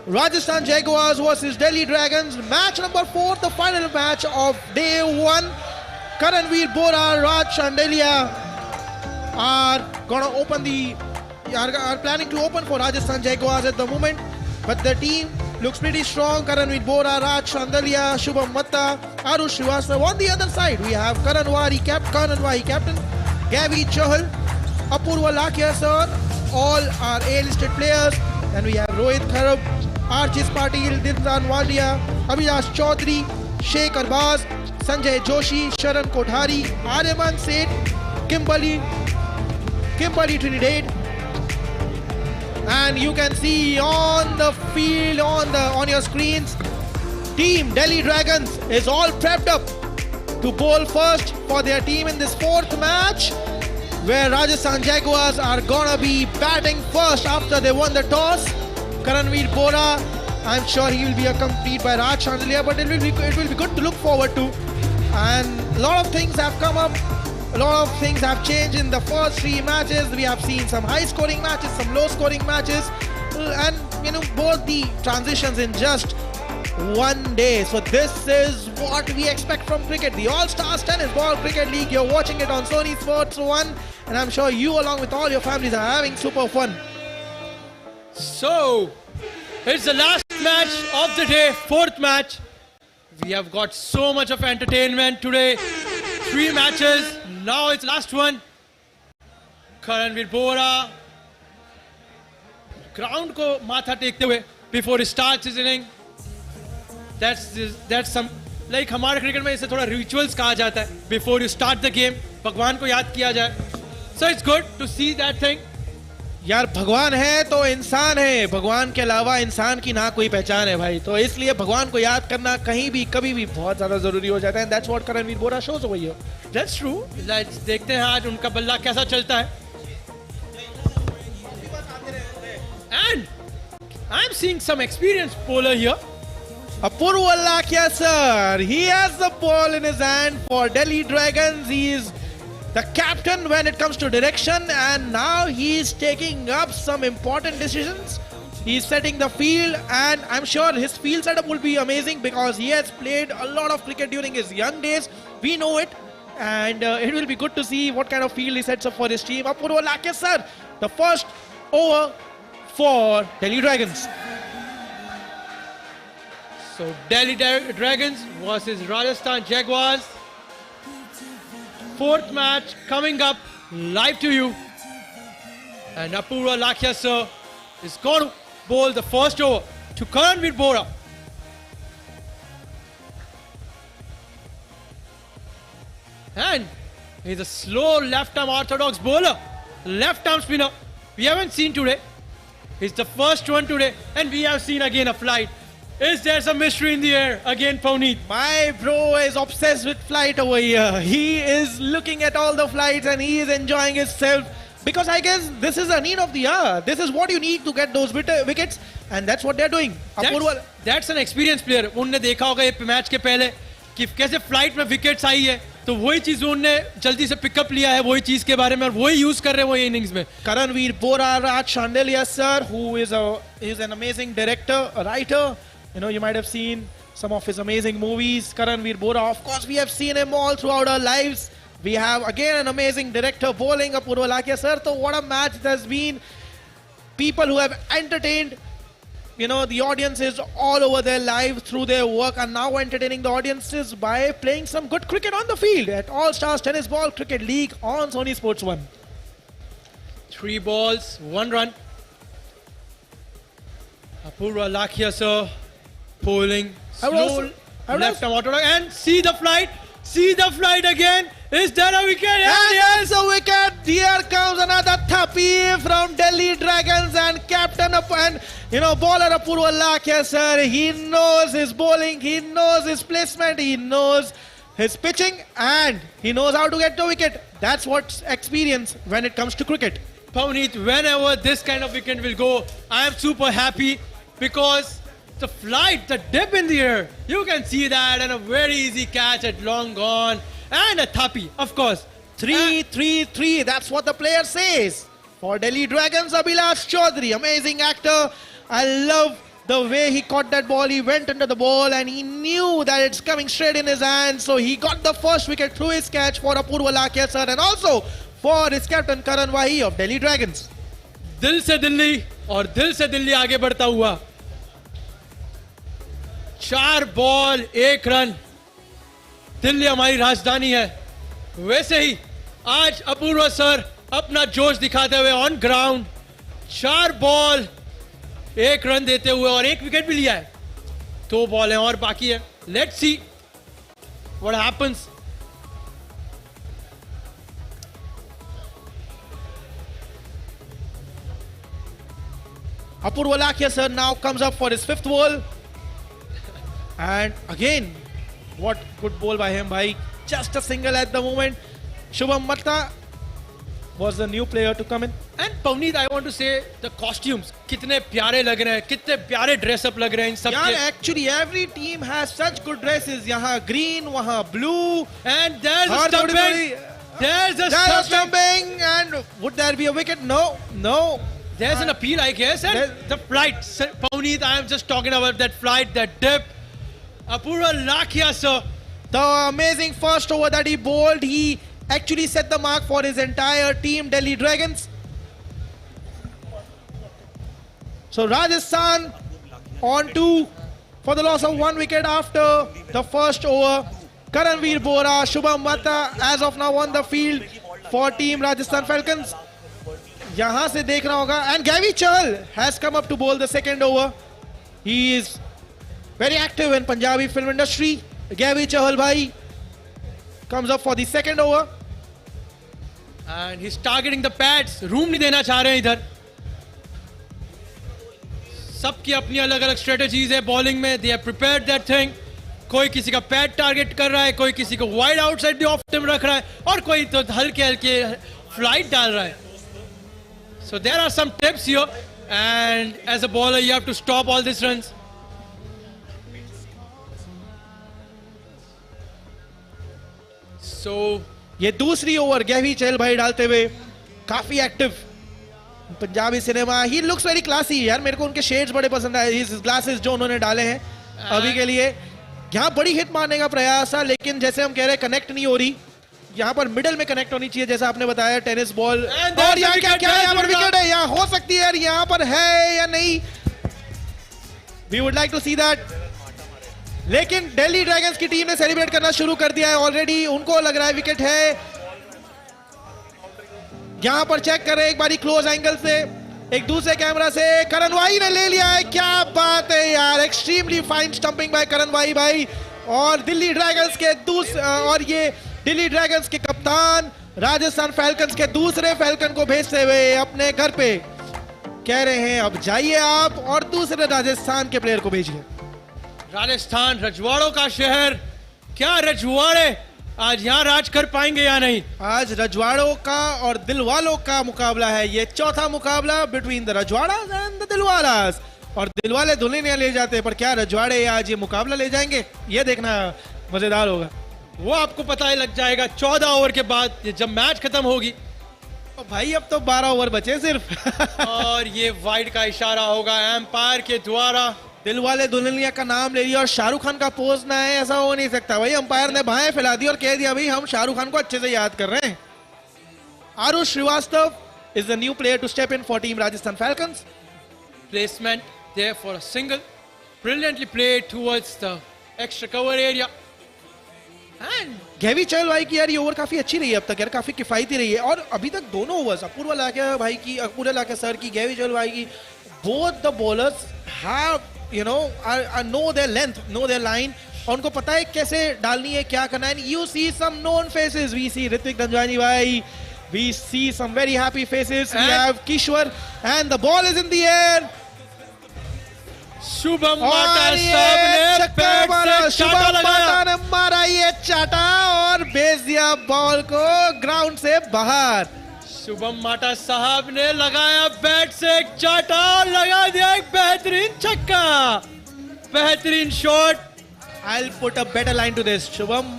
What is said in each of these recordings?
Rajasthan Jaguars versus Delhi Dragons. Match number 4, the final match of day 1. Karanveer Bora, Raj Chandelia are planning to open for Rajasthan Jaguars at the moment. But the team looks pretty strong. Karanveer Bora, Raj Chandelia, Shubham Matta, Arush Srivastava. On the other side, we have Karan Wahi captain, Gavi Chahal, Apurva Lakhia sir, all are A-listed players. And we have Rohit Kharab, Archis Patil, Dinran Walia, Abhilash Chaudhary, Sheikh Arbaz, Sanjay Joshi, Sharan Kothari, Aryaman Seth, Kimberly Trinidad. And you can see on the field, on your screens, Team Delhi Dragons is all prepped up to bowl first for their team in this 4th match, where Rajasthan Jaguars are gonna be batting first after they won the toss. Karanveer Bora, I'm sure he will be accompanied by Raj Chandelia, but it will be good to look forward to. And a lot of things have come up. A lot of things have changed in the first 3 matches. We have seen some high-scoring matches, some low-scoring matches, and both the transitions in just one day. So this is what we expect from cricket. The All-Stars Tennis Ball Cricket League. You're watching it on Sony Sports 1, and I'm sure you, along with all your families, are having super fun. So, it's the last match of the day, 4th match. We have got so much of entertainment today. 3 matches. Now it's last one. Karanveer Bora ground ko matha tekte hue before he starts his inning. That's some like हमारे cricket में इसे थोड़ा rituals कहा जाता है. Before you start the game, भगवान को याद किया जाए. So it's good to see that thing. यार भगवान है तो इंसान है, भगवान के अलावा इंसान की ना कोई पहचान है भाई, तो इसलिए भगवान को याद करना कहीं भी कभी भी बहुत ज्यादा जरूरी हो जाता है. That's what Karanveer Bora shows over here. That's true. Let's देखते हैं आज उनका बल्ला कैसा चलता है. And I'm seeing some experienced bowler here. Apurva Lakhia sir, he has the ball in his hand for Delhi Dragons. He is the captain when it comes to direction, and now he is taking up some important decisions. He's setting the field, and I'm sure his field setup will be amazing because he has played a lot of cricket during his young days. We know it, and it will be good to see what kind of field he sets up for his team. Apurva Lakhia sir, the first over for Delhi Dragons. So Delhi Dragons versus Rajasthan Jaguars. 4th match coming up live to you. And Apurva Lakhia sir is going to bowl the first over to Karanveer Bora. And he's a slow left-arm orthodox bowler, left-arm spinner. We haven't seen today. He's the first one today, and we have seen again a flight. Is there some mystery in the air again, Pavneet? My bro is obsessed with flight over here. He is looking at all the flights and he is enjoying himself, because I guess this is a need of the hour. This is what you need to get those wickets, and that's what they're doing. That's an experienced player. उन्होंने देखा होगा ये match के पहले कि कैसे flight में wickets आई है, तो वही चीज उन्होंने जल्दी से पिकअप लिया है वही चीज के बारे में, और वही यूज कर रहे हैं वो इनिंग्स में. Karanveer Bora, Raj Chandelia sir, who is an amazing director, a writer. You might have seen some of his amazing movies. Karanveer Bora, of course, we have seen him all throughout our lives. We have again an amazing director bowling, Apurva Lakhia sir. So what a match it has been. People who have entertained, the audiences all over their lives through their work are now entertaining the audiences by playing some good cricket on the field at All-Stars Tennis Ball Cricket League on Sony Sports 1. 3 balls, 1 run. Apurva Lakhia sir bowling slow left-arm orthodox, and see the flight again. Is there a wicket? And yes, a wicket. Here comes another thapi from Delhi Dragons, and captain and bowler Apurva Lakhia sir. He knows his bowling, he knows his placement, he knows his pitching, and he knows how to get the wicket. That's what's experience when it comes to cricket. Pavneet, whenever this kind of wicket will go, I am super happy, because the flight, the dip in the air, you can see that, and a very easy catch at long gone, and a thapi, of course. 3-3-3, that's what the player says. For Delhi Dragons, Abhilash Chaudhary, amazing actor. I love The way he caught that ball, he went under the ball and he knew that it's coming straight in his hands. So he got the first wicket through his catch for Apurva Lakhia sir and also for his captain Karan Wahi of Delhi Dragons. दिल से दिल्ली और दिल से दिल्ली आगे बढ़ता हुआ 4 ball 1 run. Delhi हमारी राजधानी है। वैसे ही आज अपूर्वा सर अपना जोश दिखाते हुए ऑन ग्राउंड 4 बॉल 1 रन देते हुए और 1 विकेट भी लिया है। 2 बॉल हैं और बाकी है। Let's see what happens. Apurva Lakhia sir now comes up for his 5th ball. And again, what good ball by him, bhai. Just a single at the moment. Shubham Matta was the new player to come in. And Pavneet, I want to say the costumes कितने प्यारे लग रहे हैं, कितने प्यारे dress up लग रहे हैं इन सब यार के। actually every team has such good dresses. यहाँ green, वहाँ blue. And there's a और stumping. थोड़ी-थोड़ी- There's a There's a stumping. stumping and would there be a wicket? No. There's an appeal, I guess. And There's- the flight, sir, Pavneet, I am just talking about that flight, that dip. Apurva Lakhia, sir. The amazing first over that he bowled, he actually set the mark for his entire team, Delhi Dragons. So Rajasthan on 2 for the loss of 1 wicket after the first over. Karanveer Bora, Shubham Matta as of now on the field for team Rajasthan Falcons. यहाँ से देखना होगा and Gavi Chahal has come up to bowl the second over. He is very active in Punjabi film industry. Gavi Chahal bhai comes up for the second over. And he's targeting the pads. Room नहीं देना चाह रहे हैं इधर। सबकी अपनी अलग अलग स्ट्रेटजीज है बॉलिंग में। They have prepared that thing. कोई किसी का पैड टारगेट कर रहा है, कोई किसी को वाइड आउटसाइड द ऑफ टिम रख रहा है और कोई तो हल्के हल्के फ्लाइट डाल रहा है। So there are some tips here, and as a bowler, you have to stop all these runs. So ये दूसरी ओवर गैवी चहल भाई डालते हुए काफी active Punjabi cinema. He looks very classy यार, मेरे को उनके शेड्स बड़े पसंद आए। हिज ग्लासेस जो उन्होंने डाले हैं अभी के लिए। यहाँ बड़ी हिट मारने का प्रयास था लेकिन जैसे हम कह रहे हैं कनेक्ट नहीं हो रही। यहाँ पर मिडल में कनेक्ट होनी चाहिए जैसा आपने बताया टेनिस बॉल। और यहाँ क्या है, यहाँ पर विकेट है, यहाँ हो सकती है यार, यहाँ पर है या नहीं। We would like to see that. लेकिन दिल्ली ड्रैगन्स की टीम ने सेलिब्रेट करना शुरू कर दिया है ऑलरेडी। उनको लग रहा है विकेट है। यहाँ पर चेक करें एक बारी क्लोज एंगल से, एक दूसरे कैमरा से। करण वाही ने ले लिया है। क्या बात है यार, एक्सट्रीमली फाइन स्टंपिंग बाय करण वाही भाई। और दिल्ली ड्रैगन्स के और ये दिल्ली ड्रैगन्स के कप्तान राजस्थान फैल्कन्स के दूसरे फैल्कन को भेजते हुए अपने घर पे कह रहे हैं अब जाइए आप और दूसरे राजस्थान के प्लेयर को भेजिए। राजस्थान रजवाड़ों का शहर, क्या रजवाड़े आज यहाँ राज कर पाएंगे या नहीं? आज रजवाड़ों का और दिलवालों का मुकाबला है। ये चौथा मुकाबला बिटवीन द रजवाड़ास एंड द दिलवालास। और दिलवाले दुल्हनियां ले जाते हैं पर क्या रजवाड़े आज ये मुकाबला ले जाएंगे, ये देखना मजेदार होगा। वो आपको पता ही लग जाएगा 14 ओवर के बाद जब मैच खत्म होगी। भाई अब तो 12 ओवर बचे सिर्फ। और ये वाइड का इशारा होगा एम्पायर के द्वारा। दिलवाले दुल्हनिया का नाम ले लिया और शाहरुख खान का पोज ना है, ऐसा हो नहीं सकता भाई। अंपायर ने बाहें फैला दी और कह दिया भाई हम शाहरुख खान को अच्छे से याद कर रहे हैं। Aarush Srivastava is the new player to step in for team Rajasthan Falcons. Placement there for a single, brilliantly played towards the extra cover area. And गैवी चहल भाई की यार ये ओवर काफी अच्छी रही है अब तक यार, काफी किफायती रही है। और अभी तक दोनों ओवर्स अपूर्वा लाखिया भाई की, अपूर्वा लाखिया सर की, गैवी चहल भाई की, both the bowlers have know their length, know their line, और उनको पता है कैसे डालनी है, क्या करना है। You see some known faces. We see Ritvik Dhanjani bhai. We see some very happy faces. We have Kishwar and the ball is in the air. Shubham माटा साहब ने शुभम माटा ने मारा ये चाटा और भेज दिया बॉल को ग्राउंड से बाहर। शुभम माटा साहब ने लगाया बैट से एक चाटा और लगा दिया एक बेहतरीन छक्का, बेहतरीन shot. I'll put a better line to this. Shubham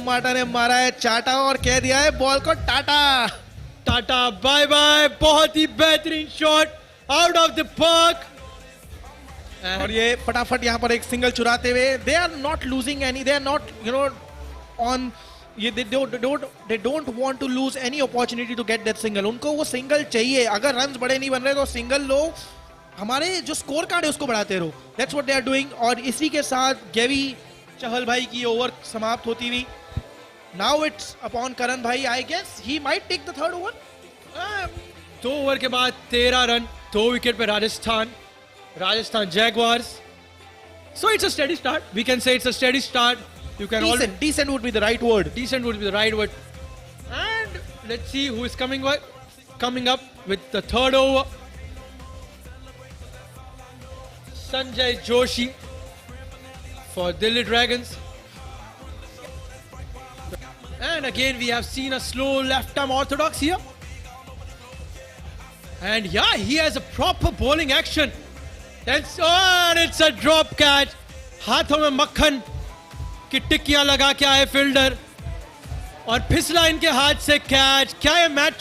माटा ने मारा है चाटा और कह दिया है बॉल को टाटा। टाटा बाय बाय, बहुत ही बेहतरीन shot out of the park. और ये फटाफट यहाँ पर एक सिंगल चुराते हुए, they are not losing any, they are not on, ये they don't want to lose any opportunity to get that single. उनको वो सिंगल चाहिए. अगर रन्स बड़े नहीं बन रहे तो सिंगल लो, हमारे जो स्कोर कार्ड है उसको बढ़ाते रहो. That's what they are doing. और इसी के साथ गेवी चहल भाई की ओवर समाप्त होती हुई. नाउ इट्स अपॉन करण भाई. I guess he might take the third over. 2 over के बाद 13 रन, 2 विकेट पे Rajasthan जैगवार्स. So it's a steady start. We can say it's a steady start. You can Decent would be the right word. Decent would be the right word. And let's see who is coming up with the third over. Sanjay Joshi for Delhi Dragons. And again we have seen a slow left arm orthodox here. And yeah, he has a proper bowling action. It's a drop catch. हाथों में मक्खन की टिक्कियां लगा के आए fielder और फिसला इनके हाथ से कैच. क्या ये मैच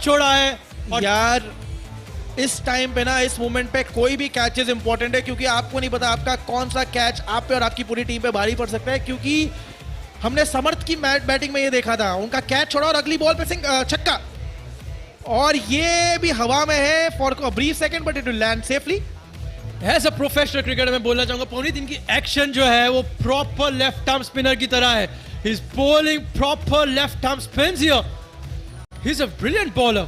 छोड़ा है? और यार इस टाइम पे ना, इस मोमेंट पे कोई भी कैचेस इंपॉर्टेंट है, क्योंकि आपको नहीं पता आपका कौन सा कैच आप पे और आपकी पूरी टीम पे भारी पड़ सकता है. क्योंकि हमने समर्थ की बैटिंग में ये देखा था, उनका कैच छोड़ा और अगली बॉल पे छक्का, और ये भी हवा में है for a brief second but it will land safely. As a professional cricketer मैं बोलना चाहूंगा पवनीत, इनकी एक्शन जो है वो प्रॉपर लेफ्ट आर्म स्पिनर की तरह है. He is bowling proper left arm spins here. He is a brilliant bowler.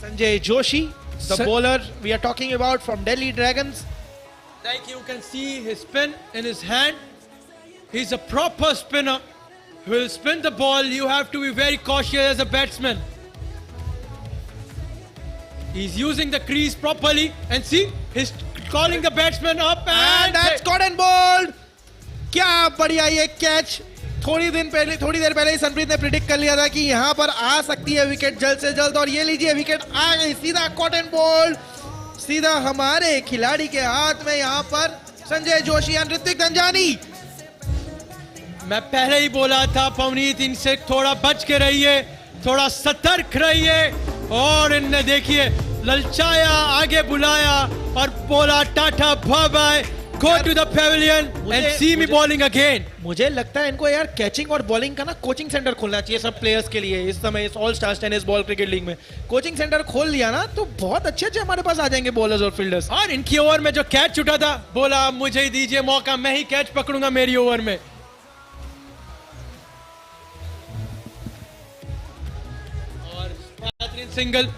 Sanjay Joshi, the bowler we are talking about from Delhi Dragons. Like you can see his spin in his hand. He's a proper spinner. He will spin the ball. You have to be very cautious as a batsman. He's using the crease properly, and see, he's calling the batsman up, and that's caught and bowled. क्या बढ़िया ये catch. थोड़ी देर पहले ही सनप्रीत ने predict कर लिया था कि यहाँ पर आ सकती है विकेट जल्द से जल्द, और ये लीजिए विकेट आ गई. सीधा कॉट एंड बोल्ड, सीधा हमारे खिलाड़ी के हाथ में. यहाँ पर संजय जोशी और ऋत्विक धनजानी. मैं पहले ही बोला था पवनीत, इनसे थोड़ा बच के रहिए, थोड़ा सतर्क रहिए. और इनने देखिए ललचाया, आगे बुलाया और बोला tata bye bye, go to the pavilion and see me bowling again. मुझे लगता है इनको यार कैचिंग और बॉलिंग का ना कोचिंग सेंटर खोलना चाहिए सब प्लेयर्स के लिए. इस समय इस all stars tennis ball cricket league में कोचिंग सेंटर खोल लिया ना तो बहुत अच्छे हमारे पास आ जाएंगे बॉलर्स और फील्डर्स. और इनकी ओवर में जो कैच छूटा था, बोला मुझे ही दीजिए मौका, मैं ही कैच पकड़ूंगा मेरी ओवर में. और बेहतरीन सिंगल.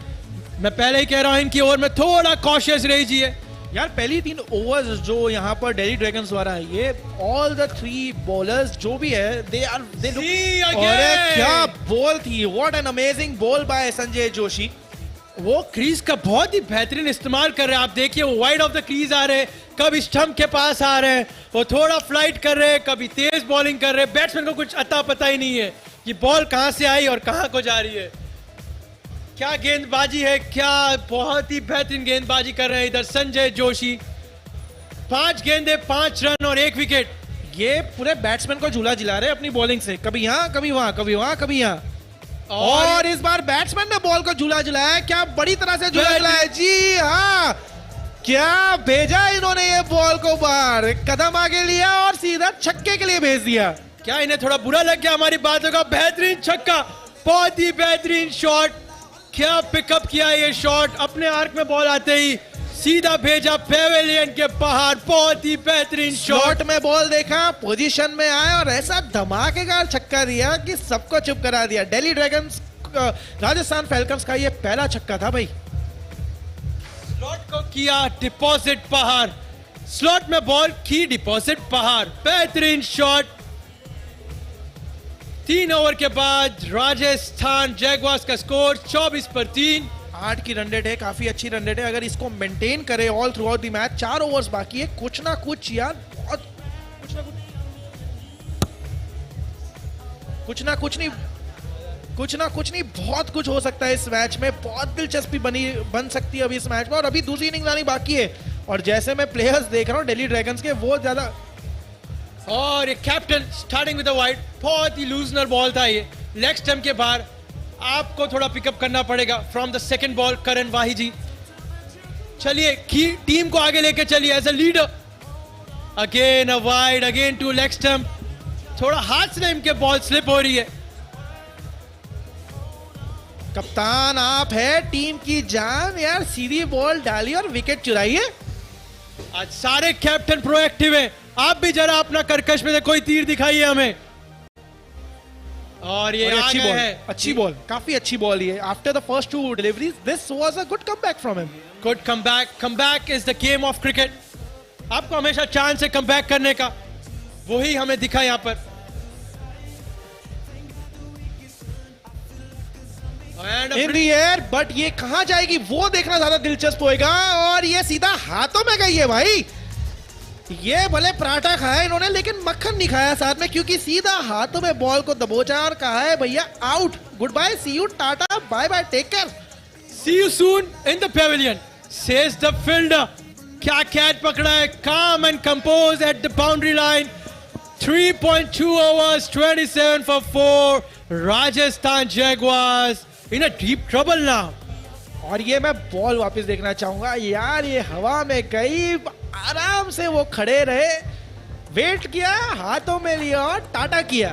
मैं पहले ही कह रहा हूं इनकी ओवर में थोड़ा कॉशियस रहिए यार. पहली 3 ओवर्स जो यहाँ पर दिल्ली ड्रैगन्स द्वारा है, ये ऑल द 3 बॉलर्स जो भी है दे लुक. अरे क्या बॉल थी. What an amazing ball by Sanjay Joshi. वो क्रीज का बहुत ही बेहतरीन इस्तेमाल कर रहे हैं. आप देखिए वो वाइड ऑफ द क्रीज आ रहे हैं, कभी स्टंप के पास आ रहे हैं, वो थोड़ा फ्लाइट कर रहे हैं, कभी तेज बॉलिंग कर रहे हैं. बैट्समैन को कुछ अता पता ही नहीं है कि बॉल कहां से आई और कहां को जा रही है. क्या गेंदबाजी है, क्या बहुत ही बेहतरीन गेंदबाजी कर रहे हैं इधर संजय जोशी. 5 गेंदे, 5 रन और 1 विकेट. ये पूरे बैट्समैन को झूला झिला रहे हैं अपनी बॉलिंग से, कभी यहाँ कभी वहां, कभी वहां कभी यहाँ. और इस बार बैट्समैन ने बॉल को झूला झुलाया. क्या बड़ी तरह से झूला झुलाया. जी हाँ, क्या भेजा इन्होंने ये बॉल को बाहर, कदम आगे लिया और सीधा छक्के के लिए भेज दिया. क्या इन्हें थोड़ा बुरा लग गया हमारी बातों का. बेहतरीन छक्का, बहुत ही बेहतरीन शॉट. क्या पिकअप किया ये शॉट. अपने आर्क में बॉल आते ही सीधा भेजा पेवेलियन के बाहर. बहुत ही बेहतरीन शॉट में बॉल देखा, पोजीशन में आया और ऐसा धमाकेदार छक्का दिया कि सबको चुप करा दिया. दिल्ली ड्रैगन्स राजस्थान फैल्कन्स का ये पहला छक्का था भाई. स्लॉट को किया डिपॉजिट बाहर. स्लॉट में बॉल की डिपॉजिट बाहर. बेहतरीन शॉट. 3 ओवर के बाद राजस्थान जैगवार्स का स्कोर 24 पर 3. 8 की रन रेट है, काफी अच्छी रन रेट है. अगर इसको मेंटेन करे all through out the match, 4 overs बाकी है, कुछ ना कुछ यार, बहुत कुछ ना कुछ नहीं बहुत कुछ हो सकता है इस मैच में. बहुत दिलचस्पी बन सकती है अभी इस मैच में, और अभी दूसरी इनिंग्स आनी बाकी है. और जैसे मैं प्लेयर्स देख रहा हूँ दिल्ली ड्रैगन्स के, वो ज्यादा. और ये captain starting with the wide, बहुत ही लूजनर बॉल था ये, लेग स्टंप के बाहर. आपको थोड़ा पिकअप करना पड़ेगा from the second ball. Karan Wahi ji चलिए टीम को आगे लेके चलिए as a leader. Again a wide, again to leg stump. थोड़ा हाथ से इनके बॉल स्लिप हो रही है. कप्तान आप है टीम की जान यार, सीधी बॉल डाली और विकेट चुराइए. आज सारे कैप्टन प्रोएक्टिव हैं. आप भी जरा अपना कर्कश में से कोई तीर दिखाइए हमें. और ये अच्छी आगे बॉल, है. अच्छी बॉल, काफी अच्छी बॉल ये. After the first two deliveries this was a good comeback from him. Good comeback. Comeback is the game of cricket. आपको हमेशा चांस है कमबैक करने का, वही हमें दिखा यहां पर. इन दी एयर, बट ये कहां जाएगी वो देखना ज्यादा दिलचस्प होएगा. और ये सीधा हाथों में गई है भाई. ये भले पराठा खाया इन्होंने लेकिन मक्खन नहीं खाया साथ में, क्योंकि सीधा हाथों में बॉल को दबोचा और कहा है भैया out, good bye, see you, tata, bye bye, take care, see you soon in the pavilion, says the fielder. क्या कैच पकड़ा है, calm and composed at the boundary line. 3.2 overs, 27 for 4. Rajasthan Jaguars in a deep trouble now. और ये मैं ball वापस देखना चाहूंगा यार. ये हवा में गई, आराम से वो खड़े रहे, वेट किया, हाथों में लिया और टाटा किया.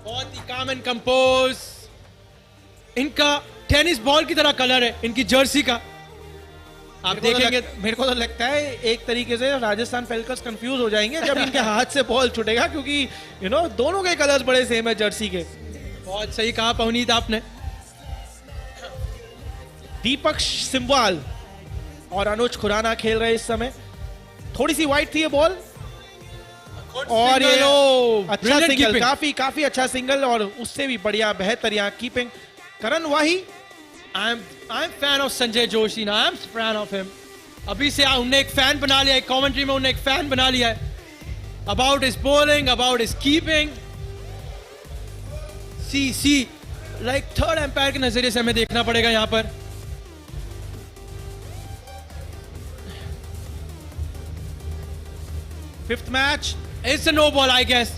बहुत ही काम एंड कंपोज. इनका टेनिस बॉल की तरह कलर है इनकी जर्सी का. आप देखेंगे, मेरे को तो लगता है एक तरीके से राजस्थान फेल्कर्स कंफ्यूज हो जाएंगे जब इनके हाथ से बॉल छूटेगा, क्योंकि दोनों के कलर्स बड़े सेम है जर्सी के. बहुत सही कहा पवनीत आपने. दीपक सिम्वाल और अनुज खुराना खेल रहे इस समय. थोड़ी सी वाइड थी ये बॉल और ये अच्छा सिंगल, काफी अच्छा सिंगल. और उससे भी बढ़िया बेहतर यहाँ keeping. Karan Wahi, I'm fan of Sanjay Joshi ना. I'm fan of him. अभी से उन्हें एक फैन बना लिया है, कमेंट्री में उन्हें एक फैन बना लिया है. About his bowling, about his keeping. See, like third umpire के नजरिए से हमें देखना पड़ेगा यहाँ पर. Fifth match, It's a no ball, I guess.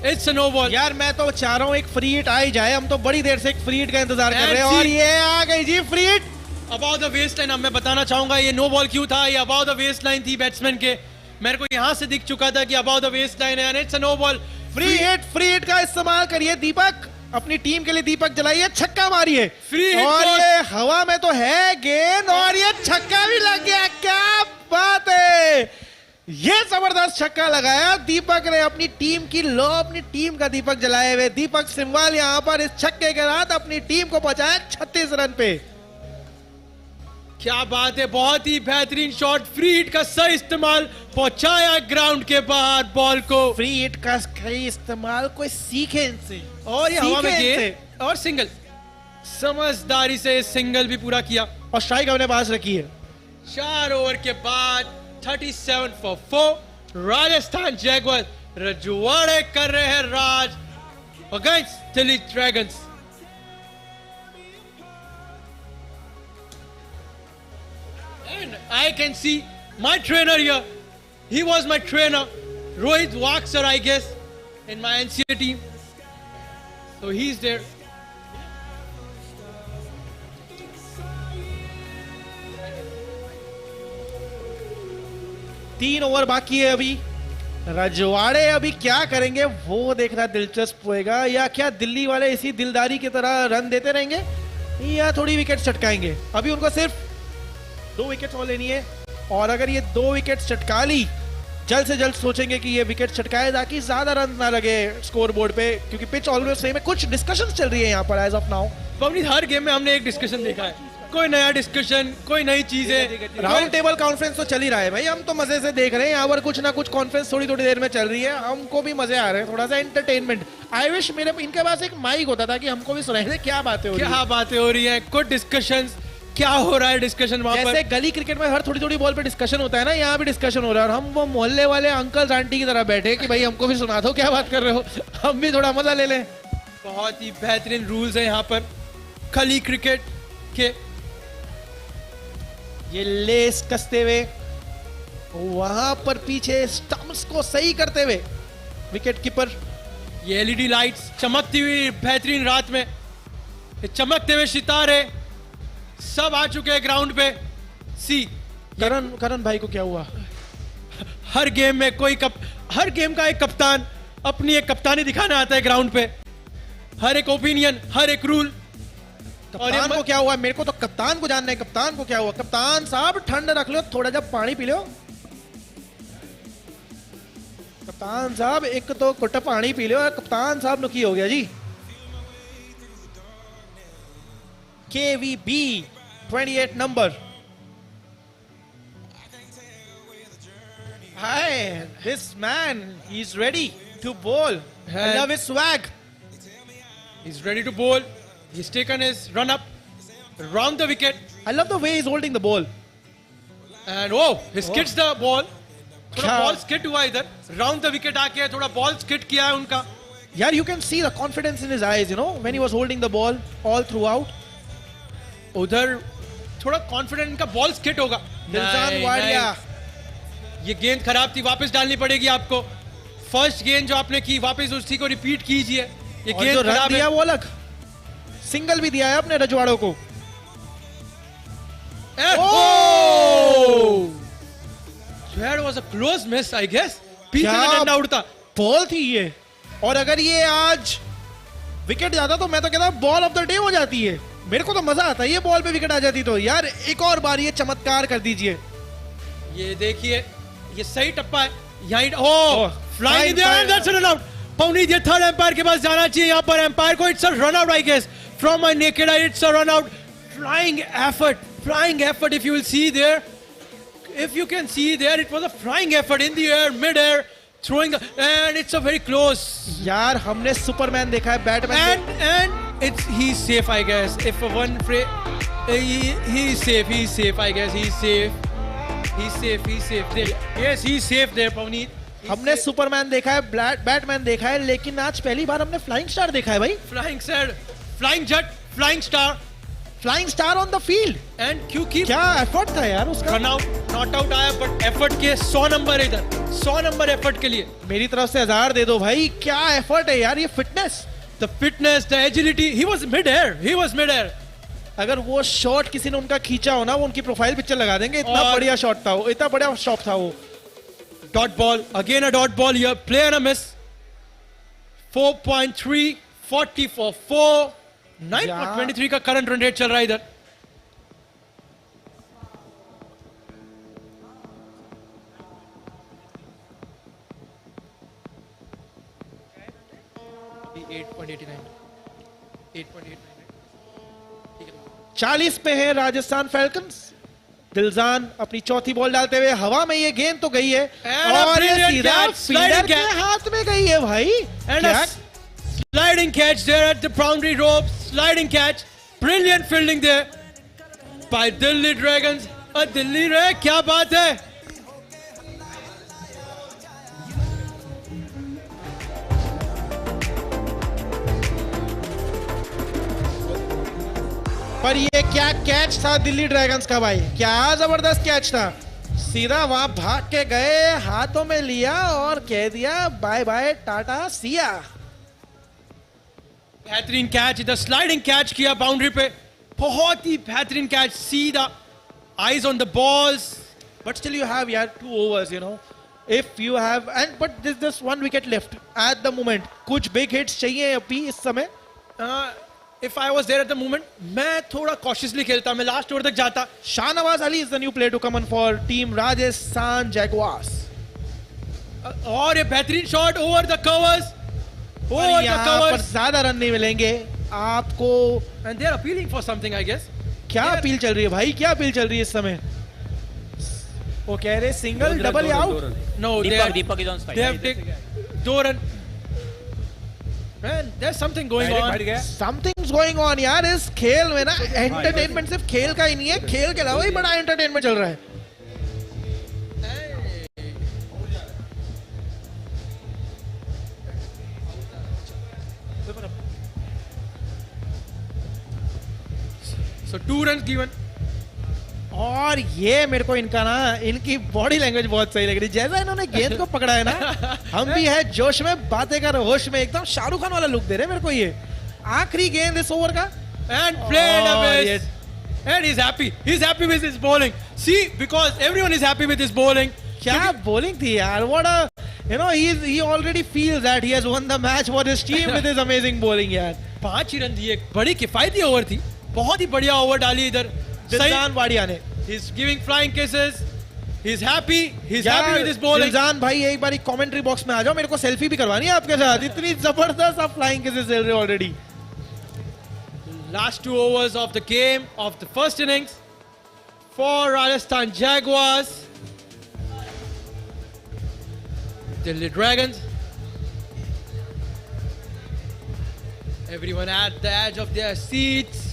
It's a no ball. यार मैं तो चाह रहा हूँ एक फ्री हिट आ ही जाए. हम तो बड़ी देर से एक फ्री हिट का इंतजार कर रहे हैं और ये आ गई जी free hit. About the waist line. अब मैं बताना चाहूंगा ये नो बॉल क्यों था. ये अबाउट द वेस्ट लाइन थी बैट्समैन के. मेरे को यहां से दिख चुका था कि अबाउट द वेस्ट लाइन है. It's a no ball. Free hit का इस्तेमाल करिए दीपक, अपनी टीम के लिए दीपक जलाइए, छक्का मारिए. फ्री हिट और ये हवा में तो है गेंद और ये छक्का भी लग गया. क्या बात है, ये जबरदस्त छक्का लगाया दीपक ने. अपनी टीम की लो, अपनी टीम का दीपक जलाए हुए दीपक सिम्वाल यहां पर इस छक्के के साथ अपनी टीम को पहुंचाया 36 रन पे. क्या बात है, बहुत ही बेहतरीन शॉट. फ्री हिट का सही इस्तेमाल, पहुंचाया ग्राउंड के बाहर बॉल को. फ्री हिट का सही इस्तेमाल कोई सीखे इनसे. और ये हवा में गेंद और सिंगल, समझदारी से सिंगल भी पूरा किया और स्ट्राइक अपने पास रखी है. 4 ओवर के बाद 37 for 4. राजस्थान जैगवार रजवाड़े कर रहे हैं राज against Delhi Dragons. And I can see my trainer here. He was my trainer, Rohit Waksar, I guess, in my NCA team. So he's there. तीन ओवर बाकी है अभी. रजवाड़े अभी क्या करेंगे वो देखना दिलचस्प होएगा. या क्या दिल्ली वाले इसी दिलदारी की तरह रन देते रहेंगे या थोड़ी विकेट चटकाएंगे. अभी उनको सिर्फ 2 विकेट और लेनी है और अगर ये 2 विकेट चटका ली, जल्द से जल्द सोचेंगे कि ये विकेट चटकाए ताकि ज्यादा रन ना लगे स्कोर बोर्ड पे, क्योंकि पिच ऑलवेज सेम है. कुछ डिस्कशन चल रही है यहाँ पर एज ऑफ नाउ. हर गेम में हमने एक डिस्कशन देखा है, कोई नया डिस्कशन, कोई नई चीजें. राउंड टेबल कॉन्फ्रेंस तो चल ही रहा है भाई. हम तो मजे से देख रहे हैं यहाँ पर कुछ ना कुछ कॉन्फ्रेंस थोड़ी देर में चल रही है. हमको भी मजे आ रहे हैं, थोड़ा सा एंटरटेनमेंट. आई विश मेरे इनके पास एक माइक होता था कि हमको भी सुनाई दे क्या बातें हो रही है. कुछ डिस्कशंस, क्या हो रहा है डिस्कशन वहां पर. जैसे गली क्रिकेट में हर थोड़ी बॉल पे डिस्कशन होता है ना, यहाँ भी डिस्कशन हो रहा है. और हम वो मोहल्ले वाले अंकल आंटी की तरह बैठे कि भाई हमको भी सुना दो क्या बात कर रहे हो, हम भी थोड़ा मजा ले लें. बहुत ही बेहतरीन रूल्स है यहाँ पर गली क्रिकेट के. ये लेस कसते हुए वहां पर पीछे स्टंप्स को सही करते हुए विकेट कीपर. ये एलईडी लाइट्स चमकती हुई बेहतरीन रात में, ये चमकते हुए सितारे सब आ चुके हैं ग्राउंड पे. सी करण भाई को क्या हुआ? हर गेम में हर गेम का एक कप्तान अपनी एक कप्तानी दिखाना आता है ग्राउंड पे, हर एक ओपिनियन, हर एक रूल। कप्तान को क्या हुआ? मेरे को तो कप्तान को जानना है, कप्तान को क्या हुआ? कप्तान साहब ठंड रख लो, थोड़ा जब पानी पी लो। कप्तान साहब एक तो कुट पानी पी लो। कप्तान साहब नु की हो गया जी? KVB 28 number. Hi, this man, he's ready to bowl. I love his swag. He's ready to bowl. He's taken his run up round the wicket. I love the way he's holding the ball. And he skids the ball. थोड़ा ball skid हुआ इधर, round the wicket आके थोड़ा ball skid किया है उनका। यार you can see the confidence in his eyes, you know, when he was holding the ball all throughout. उधर थोड़ा कॉन्फिडेंट इनका बॉल स्किड होगा। दिलशान वाडिया, ये गेंद खराब थी, वापस डालनी पड़ेगी आपको। फर्स्ट गेंद जो आपने की वापस उसी को रिपीट कीजिए। ये और गेंद जो रन खराब दिया है। वो अलग, सिंगल भी दिया है अपने रजवाड़ों को। That was a close miss, I guess. पीछे से डंडा उड़ता। बॉल थी ये, और अगर ये आज विकेट जाता तो मैं तो कहता बॉल ऑफ द डे हो जाती है। मेरे को तो मजा आता है ये बॉल पे विकेट आ जाती तो। यार एक और बार ये चमत्कार कर दीजिए। ये देखिए, ये सही टप्पा है। यहाँ flying that's run out. Pavneet, ये थर्ड एम्पायर के पास जाना चाहिए। यहाँ पर एम्पायर को it's a run out, I guess from my naked eye, it's a run out. Flying effort if you will see there, if you can see there, it was a flying effort in the air, mid-air, throwing and it's a very close. यार हमने Superman देखा है, Batman and he's safe, I guess. If one he's safe, I guess he's safe there. Yes, he's safe there, Pavneet. हमने Superman देखा है, Batman देखा है, लेकिन आज पहली बार हमने फ्लाइंग स्टार देखा है भाई। Flying jet, flying star on the field. And क्योंकि क्या एफर्ट था यार उसका। रन आउट, नॉट आउट आया, बट एफर्ट के 100 नंबर है इधर, 100 नंबर एफर्ट के लिए। मेरी तरफ से 1000 दे दो भाई। क्या एफर्ट है यार, ये fitness, the agility. He was mid air. अगर वो शॉट किसी ने उनका खींचा हो ना, वो उनकी प्रोफाइल पिक्चर लगा देंगे। इतना बढ़िया शॉट था वो, इतना बढ़िया शॉट था वो। Dot ball, again a dot ball, here player a miss. 4.3 40 for 4, 9.23 का करंट रन रेट चल रहा है इधर। ठीक है, 40 पे है राजस्थान फैल्कन्स। दिलजान अपनी चौथी बॉल डालते हुए हवा में, ये गेंद तो गई है और ये सीधा फील्डर के हाथ में गई है भाई। Sliding catch there at the boundary rope. Sliding catch. Brilliant fielding there by Delhi Dragons. Delhi Ray, क्या बात है। पर ये क्या कैच था दिल्ली ड्रैगन्स का भाई, क्या जबरदस्त कैच था। सीधा वहां भाग के गए, हाथों में लिया और कह दिया बाय बाय टाटा सिया। बेहतरीन कैच, इधर स्लाइडिंग कैच किया बाउंड्री पे, बहुत ही बेहतरीन कैच, सीधा eyes on the balls. But still you have यार 2 overs, you know. If you have but there's just 1 wicket left at the moment. कुछ big hits चाहिए अभी इस समय। If I was there at the moment, मैं थोड़ा cautiously खेलता, मैं लास्ट ओवर तक जाता। Shahnawaz Ali is the new player to come on for team Rajasthan Jaguars. और ये बेहतरीन शॉट ओवर द कवर्स, पर ज्यादा रन नहीं मिलेंगे आपको। And they are appealing for something, I guess. क्या अपील चल रही है भाई, क्या अपील चल रही है इस समय? वो कह रहे सिंगल, डबल या out. No, Deepak is on strike. They have taken 2 run. Man, there's something going on. Something's going on यार इस खेल में ना। एंटरटेनमेंट सिर्फ खेल का ही नहीं है, खेल के अलावा ही बड़ा एंटरटेनमेंट चल रहा है। So 2 runs given. और ये मेरे को इनका ना, इनकी बॉडी लैंग्वेज बहुत सही लग रही है। जैसा इन्होंने गेंद को पकड़ा है ना, हम भी है जोश में, बातें कर होश में, एकदम शाहरुख खान वाला लुक दे रहे हैं मेरे को ये। आखिरी गेंद इस ओवर का And played a miss. and he's happy. He's happy with his bowling. See, because everyone is happy with his bowling. क्या bowling थी यार, what a, you know, he already feels that he has won the match for his team with his amazing bowling यार. 5 ही run दिए, बड़ी किफायती over थी, बहुत ही बढ़िया ओवर डाली इधर दिलजान वाडिया ने. He's giving flying kisses. He's happy. He's happy with his bowling. दिलजान भाई एक बार कमेंट्री बॉक्स में आ जाओ, मेरे को सेल्फी भी करवानी है आपके साथ. इतनी जबरदस्त आप फ्लाइंग किसेस खेल रहे हो already. Last 2 overs of the game of the first innings for Rajasthan Jaguars. Delhi Dragons. Everyone at the edge of their seats.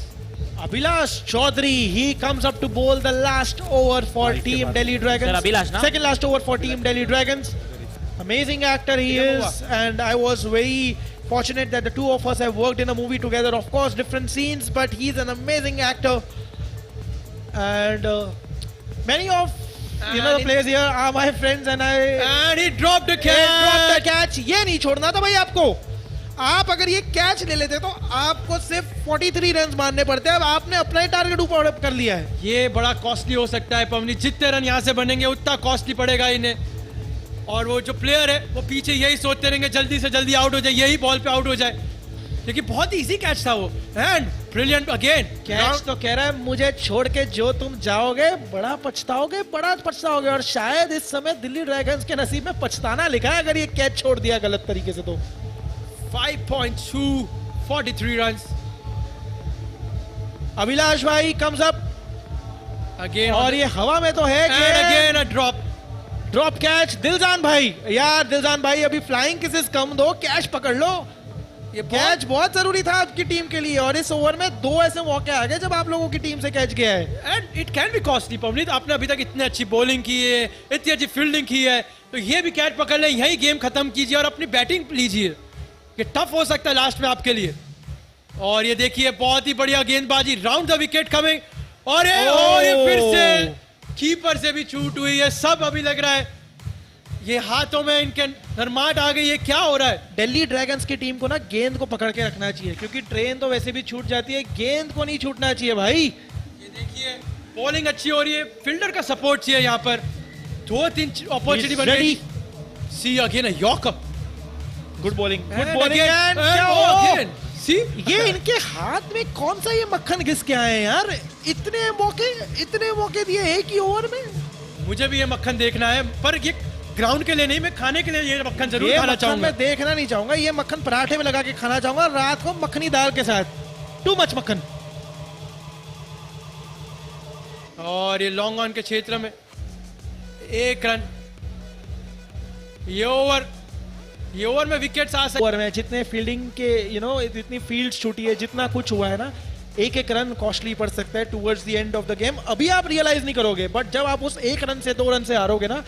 Abhilash Chaudhary, he comes up to bowl the last over for Team Delhi Dragons. Sir, Abhilash, na? Second last over for Team Delhi Dragons. Amazing actor he is, and I was very fortunate that the two of us have worked in a movie together. Of course, different scenes, but he's an amazing actor. And many of the players here are my friends, and And he dropped the catch. dropped the catch. ये नहीं छोड़ना था भाई आपको. आप अगर ये catch ले लेते तो आपको सिर्फ 43 रन मारने पड़ते हैं. अब आपने अपना ही टारगेट ऊपर कर लिया है. ये बड़ा कॉस्टली हो सकता है पवनी. जितने रन यहाँ से बनेंगे उतना कॉस्टली पड़ेगा इन्हें. और वो जो प्लेयर है वो पीछे यही सोचते रहेंगे जल्दी से जल्दी आउट हो जाए, यही बॉल पे आउट हो जाए, क्योंकि बहुत इजी कैच था वो. एंड ब्रिलियंट अगेन कैच तो कह रहा है मुझे छोड़ के जो तुम जाओगे बड़ा पछताओगे, बड़ा पछताओगे. और शायद इस समय दिल्ली ड्रैगन्स के नसीब में पछताना लिखा है अगर ये कैच छोड़ दिया गलत तरीके से. तो 5.2 43 runs. अभिलाष भाई कम्स अप अगेन और ये हवा में तो है. Again a drop catch. Diljan भाई, यार दिलजान भाई अभी फ्लाइंग किसेस कम दो, कैच पकड़ लो. ये कैच बहुत जरूरी था आपकी टीम के लिए. और इस ओवर में 2 ऐसे मौके आ गए जब आप लोगों की टीम से कैच गया है. And it can be costly. Pavneet आपने अभी तक इतनी अच्छी बॉलिंग की है, इतनी अच्छी फील्डिंग की है, तो ये भी कैच पकड़ ले, यही गेम खत्म कीजिए और अपनी बैटिंग लीजिए. ये टफ हो सकता है लास्ट में आपके लिए. और ये देखिए बहुत ही बढ़िया गेंदबाजी, राउंड द विकेट कमिंग. और ये फिर से कीपर से भी छूट हुई है. सब अभी लग रहा है ये हाथों में इनके नरमाट आ गई है. क्या हो रहा है? दिल्ली ड्रैगन्स की टीम को ना गेंद को पकड़ के रखना चाहिए, क्योंकि ट्रेन तो वैसे भी छूट जाती है, गेंद को नहीं छूटना चाहिए भाई. ये देखिए बॉलिंग अच्छी हो रही है, फील्डर का सपोर्ट चाहिए यहाँ पर. 2-3 अपॉर्चुनिटी बन गई. See again a yorker. Good bowling, good And bowling. again, क्या again. See? ये इनके हाथ में कौन सा ये मक्खन घिस के आए हैं यार. इतने मौके दिए एक ही ओवर में. मुझे भी ये मक्खन देखना है, पर ये ग्राउंड के लिए नहीं, मैं खाने के लिए ये मक्खन जरूर खाना चाहूंगा. मैं देखना नहीं चाहूंगा, ये मक्खन पराठे में लगा के खाना चाहूंगा रात को मक्खनी दाल के साथ. टू मच मक्खन. और ये लॉन्ग ऑन के क्षेत्र में 1 रन. ये ओवर में विकेट्स आ सकते. ओवर में जितने फील्डिंग के इतनी फील्ड छूटी है, जितना कुछ हुआ है ना, एक रन कॉस्टली पड़ सकता है towards the end of the game. अभी आप रियलाइज नहीं करोगे, बट जब आप उस 1 रन से 2 रन से हारोगे ना,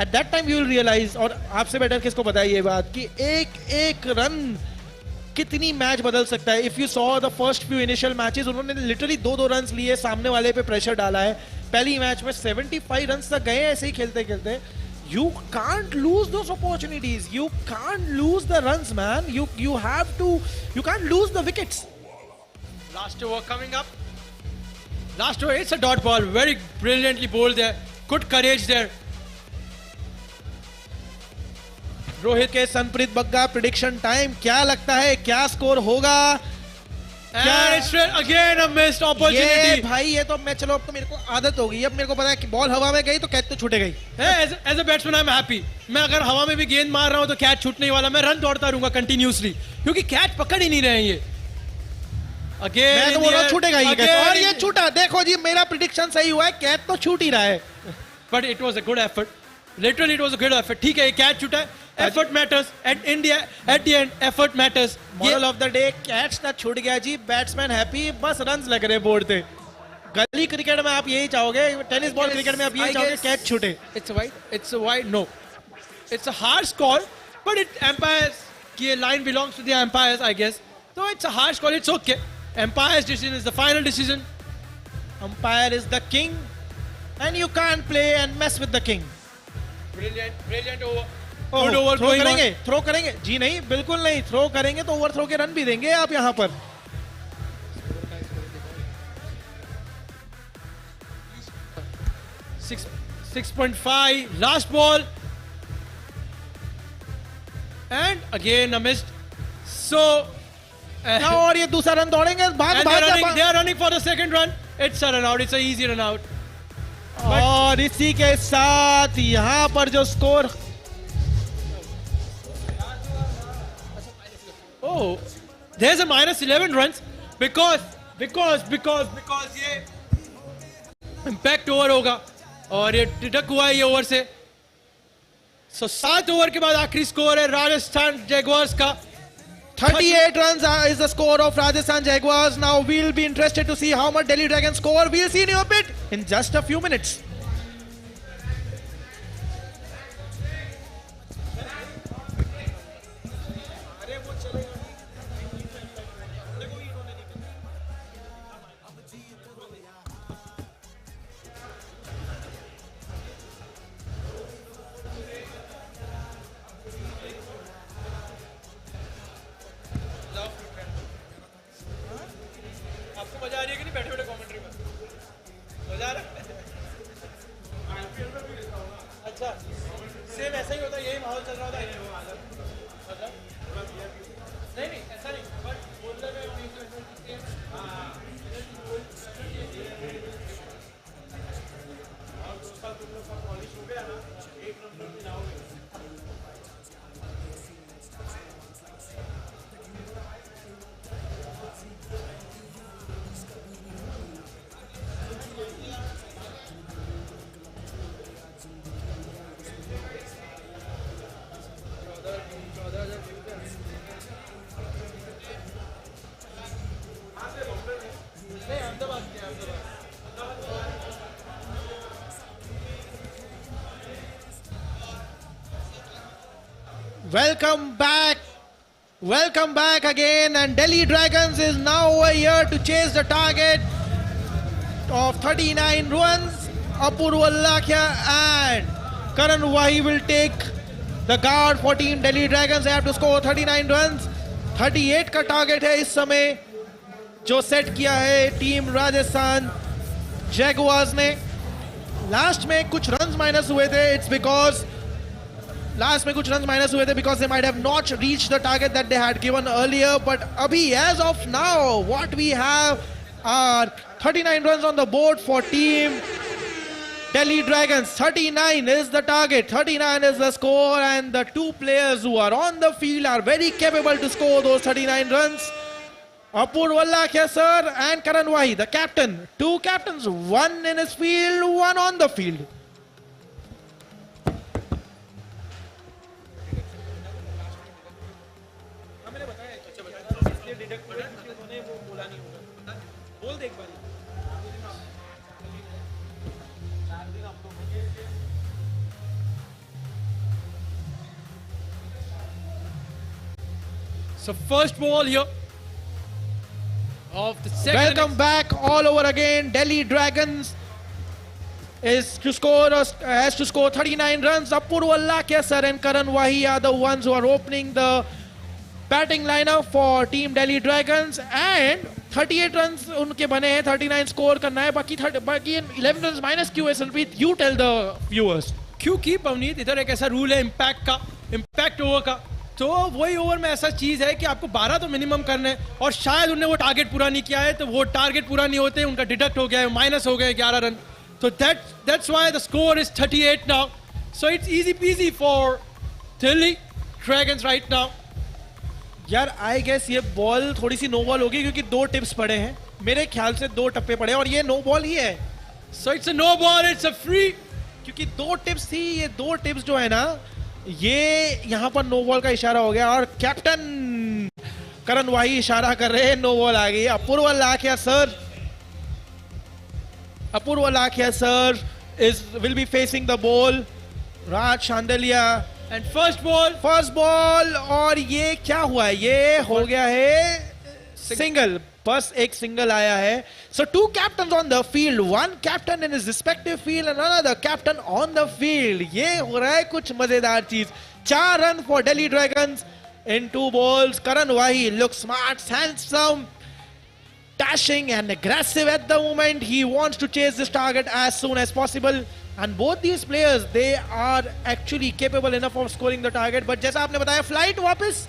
at that time you will realise. और आपसे बेटर किसको पता है ये बात कि एक रन कितनी मैच बदल सकता है. If you saw the first few initial matches, उन्होंने लिटरली 2-2 रन लिए, सामने वाले पे प्रेशर डाला है. पहली मैच में 75 रन तक गए ऐसे ही खेलते खेलते. You can't lose those opportunities. You can't lose the runs, man. You can't lose the wickets. Last over coming up. Last over, it's a dot ball. Very brilliantly bowled there. Good courage there. Rohit के Sanpreet Bagga prediction time. क्या लगता है क्या score होगा? And it's again a missed opportunity. ये भाई ये तो मैं, चलो अब तो मेरे को आदत हो गई. अब मेरे को पता है कि बॉल हवा में गई तो कैच तो छूटे गई. As a batsman I'm happy. मैं अगर हवा में भी गेंद मार रहा हूं तो कैच छूटने वाला, मैं रन दौड़ता रहूंगा कंटिन्यूसली, क्योंकि कैच पकड़ ही नहीं रहे हैं ये. Again मैं तो बोल रहा छूटेगा ही कैच, और ये छूटा. देखो जी मेरा प्रेडिक्शन सही हुआ है, कैच तो छूट ही रहा है. But it was a good effort. Literally it was a good effort. ठीक है, ये कैच छूटा है. Effort matters, and India at the end effort matters. Moral of the day, catch ना छूट गया जी, बैट्समैन हैप्पी, बस रन्स लग रहे बोर्ड पे. गली क्रिकेट में आप यही चाहोगे, टेनिस बॉल क्रिकेट में आप यही चाहोगे कैच छूटे. It's a wide. No, it's a harsh call, but it umpires. कि line belongs to the umpires, I guess. So it's a harsh call. It's okay. Umpire's decision is the final decision. Umpire is the king, and you can't play and mess with the king. Brilliant over. Good over throw going करेंगे, on. Throw करेंगे जी? नहीं, बिल्कुल नहीं. Throw करेंगे तो over throw के run भी देंगे आप यहाँ पर. 6.5. Last ball. And again a missed. So. और ये दूसरा रन दौड़ेंगे, And they are running for the second run. It's a run out. It's an easy run out. और इसी के साथ यहाँ पर जो score, Oh, there's a minus 11 runs because ये impact over होगा और ये डिडक्ट हुआ है ये ओवर से. So 7 ओवर के बाद आखिरी स्कोर है राजस्थान जैगुआर्स का. 38 runs is the score of Rajasthan Jaguars. Now we'll be interested to see how much Delhi Dragons score. We'll see in your bit in just a few minutes. आपको मजा आ रही है कि नहीं बैठे बैठे कमेंट्री में? मजा आ रहा है? अच्छा, सेम ऐसा ही होता है, यही माहौल चल रहा होता है. मतलब नहीं ऐसा नहीं, बट बोलते में Welcome back again, and Delhi Dragons is now here to chase the target of 39 runs. Apurva Lakhia and Karan Wahi will take the guard for team Delhi Dragons. They have to score 39 runs. 38 का target है इस समय जो set किया है team Rajasthan Jaguars ने. Last में कुछ रन्स माइनस हुए थे. It's because लास्ट में कुछ रन माइनस हुए थे because they might have not reached the target that they had given earlier. But abhi, as of now, what we have are 39 runs on the board for team Delhi Dragons. 39 is the target, 39 is the score, and the two players who are on the field are very capable to score those 39 runs. Apurva Lakhia sir and Karan Wahi, the captain. Two captains, one in his field, one on the field. So first ball here of the second. Welcome back all over again. Delhi Dragons has to score 39 runs. Apurva Lakhia sir and Karan Wahi are the ones who are opening the batting lineup for team Delhi Dragons, and 38 runs उनके बने हैं. 39 score करना है. बाकी 11 runs minus क्यों है सलप्रीत? You tell the viewers. क्योंकि पवनीत इधर एक ऐसा रूल है इम्पैक्ट ओवर का. तो वही ओवर में ऐसा चीज है कि आपको 12 तो मिनिमम करने हैं, और शायद उन्होंने वो टारगेट पूरा नहीं किया है, तो वो टारगेट पूरा नहीं होते, उनका डिडक्ट हो गया है, माइनस हो गए 11 रन. तो that's why the score is 38 now. So it's easy peasy for Delhi Dragons right now. यार आई गेस ये बॉल थोड़ी सी नो बॉल होगी क्योंकि 2 टिप्स पड़े हैं. मेरे ख्याल से 2 टप्पे पड़े हैं और ये नो बॉल ही है. So it's a no ball, it's a free. क्योंकि 2 टिप्स थी, ये 2 टिप्स जो है ना, ये यहाँ पर नो बॉल का इशारा हो गया और कैप्टन करण वाही इशारा कर रहे हैं, नो बॉल आ गई. Apurva Lakhia sir will be facing the ball. Raj Chandeliya and first ball और ये क्या हुआ है? ये हो गया है सिंगल. बस एक सिंगल आया है. So 2 captains on the field, 1 captain in his respective field and another captain on the field. ये हो रहा है कुछ मजेदार चीज. 4 run for Delhi Dragons in 2 balls. Karan Wahi looks smart, handsome, dashing and aggressive at the moment. He wants to chase this target as soon as possible. And both these players, they are actually capable enough of scoring the target. But जैसा आपने बताया, flight वापस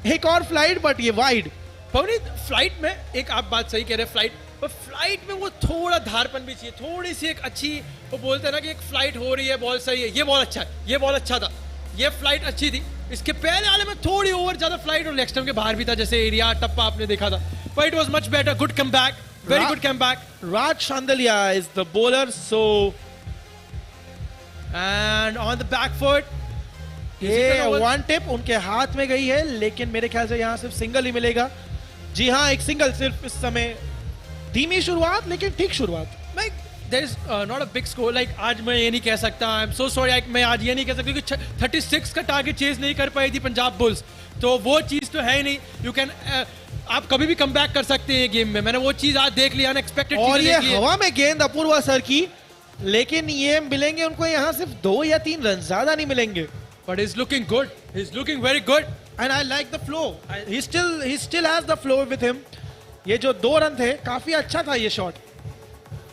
एक और flight, but ये wide. Pavneet, flight में एक आप बात सही कह रहे हैं, फ्लाइट पर फ्लाइट में वो थोड़ा धारपन भी चाहिए, थोड़ी सी एक अच्छी, वो बोलते हैं ना कि एक फ्लाइट हो रही है, बॉल सही है, ये बॉल अच्छा है, ये बॉल अच्छा था, ये फ्लाइट अच्छी थी. इसके पहले वाले में थोड़ी ओवर ज्यादा फ्लाइट और लेग स्टंप के बाहर भी था, जैसे एरिया टप्पा आपने देखा था. But it was much better. Good come back, very good come back. Raj Chandaliya is the bowler, so and on the back foot, ये वन टिप उनके हाथ में गई है, लेकिन मेरे ख्याल से यहाँ सिर्फ सिंगल ही मिलेगा. जी हाँ, एक सिंगल सिर्फ इस समय. धीमी शुरुआत लेकिन ठीक शुरुआत. like there is not a big score. like आज मैं ये नहीं कह सकता, आई एम सो सॉरी, मैं आज ये नहीं कह सकता क्योंकि 36 का टारगेट चेज नहीं कर पाई थी पंजाब बुल्स, तो वो चीज तो है ही नहीं. यू कैन आप कभी भी कम बैक कर सकते हैं गेम में. मैंने वो चीज आज देख लिया, अनएक्सपेक्टेड. और ये हवा में गेंद अपूर्वा सर की, लेकिन ये मिलेंगे उनको यहाँ सिर्फ 2 या 3 रन, ज्यादा नहीं मिलेंगे. But is looking good, is looking very good. And I like the flow. He still has the flow with him. ये जो 2 रन थे, काफी अच्छा था ये shot.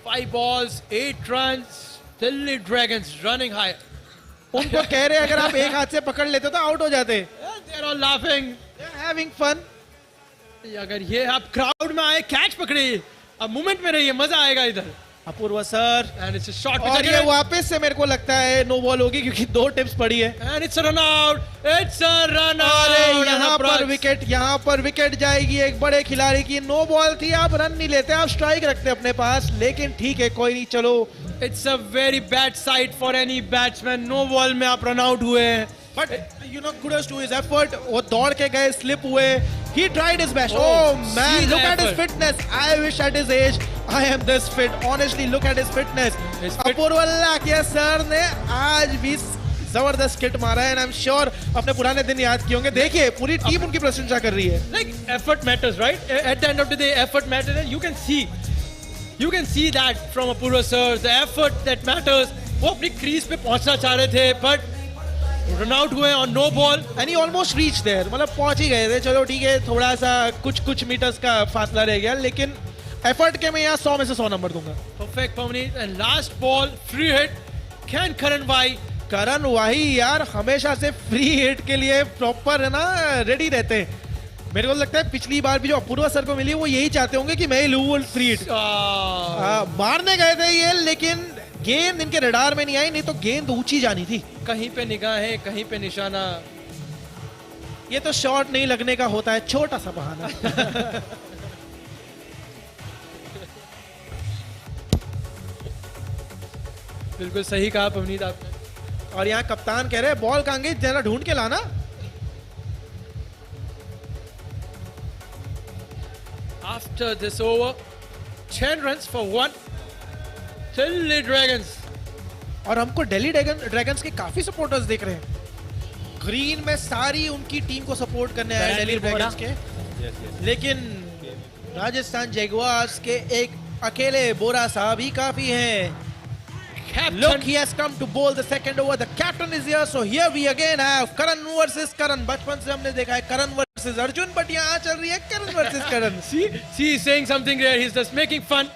5 balls, 8 runs. Delhi dragons running high. उनको कह रहे अगर आप एक हाथ से पकड़ लेते तो आउट हो जाते. They are all laughing. Having fun. अगर ये आप क्राउड में आए, कैच पकड़े, अब मूवमेंट में रहिए, मजा आएगा इधर. Apurva sir. And it's a shot और ये वापस से मेरे को लगता है नो बॉल होगी क्योंकि 2 टिप्स पड़ी है. And it's a run out, it's a run अरे आउट. यहाँ पर विकेट जाएगी एक बड़े खिलाड़ी की. नो बॉल थी, आप रन नहीं लेते, आप स्ट्राइक रखते अपने पास, लेकिन ठीक है, कोई नहीं, चलो. It's a very bad side for any batsman. No ball में आप रन आउट हुए हैं. But you know, kudos to his effort. वो दौड़ के गए, स्लिप हुए. He tried his best. Oh, Oh man, see look the at his effort. fitness. I wish at his age I am this fit. Honestly, look at his fitness. Apurva Lakhia sir ने आज भी जबरदस्त kit मारा है. And I am sure अपने पुराने दिन याद किए होंगे. देखिए, पूरी टीम उनकी प्रशंसा कर रही है. Like effort matters, right? At the end of the day, effort matters, and you can see that from Apurva sir. The effort that matters. वो अपनी क्रीज पे पहुंचना चाह रहे थे, but रन आउट हुए on no ball. And he almost reach there. मतलब पहुंच ही गए थे. चलो ठीक है, थोड़ा सा कुछ मीटर्स का फासला रह गया, लेकिन एफर्ट के मैं यहाँ 100 में से 100 नंबर दूंगा. Perfect, Pavneet. And last ball, free hit. Can Karan Vai? करण वाही यार हमेशा से फ्री हिट के लिए प्रॉपर है ना, रेडी रहते हैं. मेरे को लगता है पिछली बार भी जो अपूर्वा सर को मिली, वो यही चाहते होंगे कि मैं ही लूं फ्री हिट. मारने गए थे ये, लेकिन गेंद इनके रडार में नहीं आई, नहीं तो गेंद ऊंची जानी थी. कहीं पे निगाहें, कहीं पे निशाना. ये तो शॉट नहीं लगने का होता है, छोटा सा बहाना. बिल्कुल सही कहा पवनीत आपने. और यहाँ कप्तान कह रहे हैं बॉल कहां गई, जरा ढूंढ के लाना. After this over, 10 runs for 1. Delhi dragons. और हमको दिल्ली ड्रैगन्स के काफी सपोर्टर्स देख रहे हैं. ग्रीन में सारी उनकी टीम को सपोर्ट करने आए दिल्ली ड्रैगन्स के. लेकिन राजस्थान जैगुआर्स के एक अकेले बोरा साहब ही काफी हैं. Look, he has come to bowl the second over. The captain is here, so here we again have Karan versus Karan. बचपन से हमने देखा है Karan versus Arjun, but यहाँ चल रही है Karan versus Karan. See, he's saying something there. He's just making fun.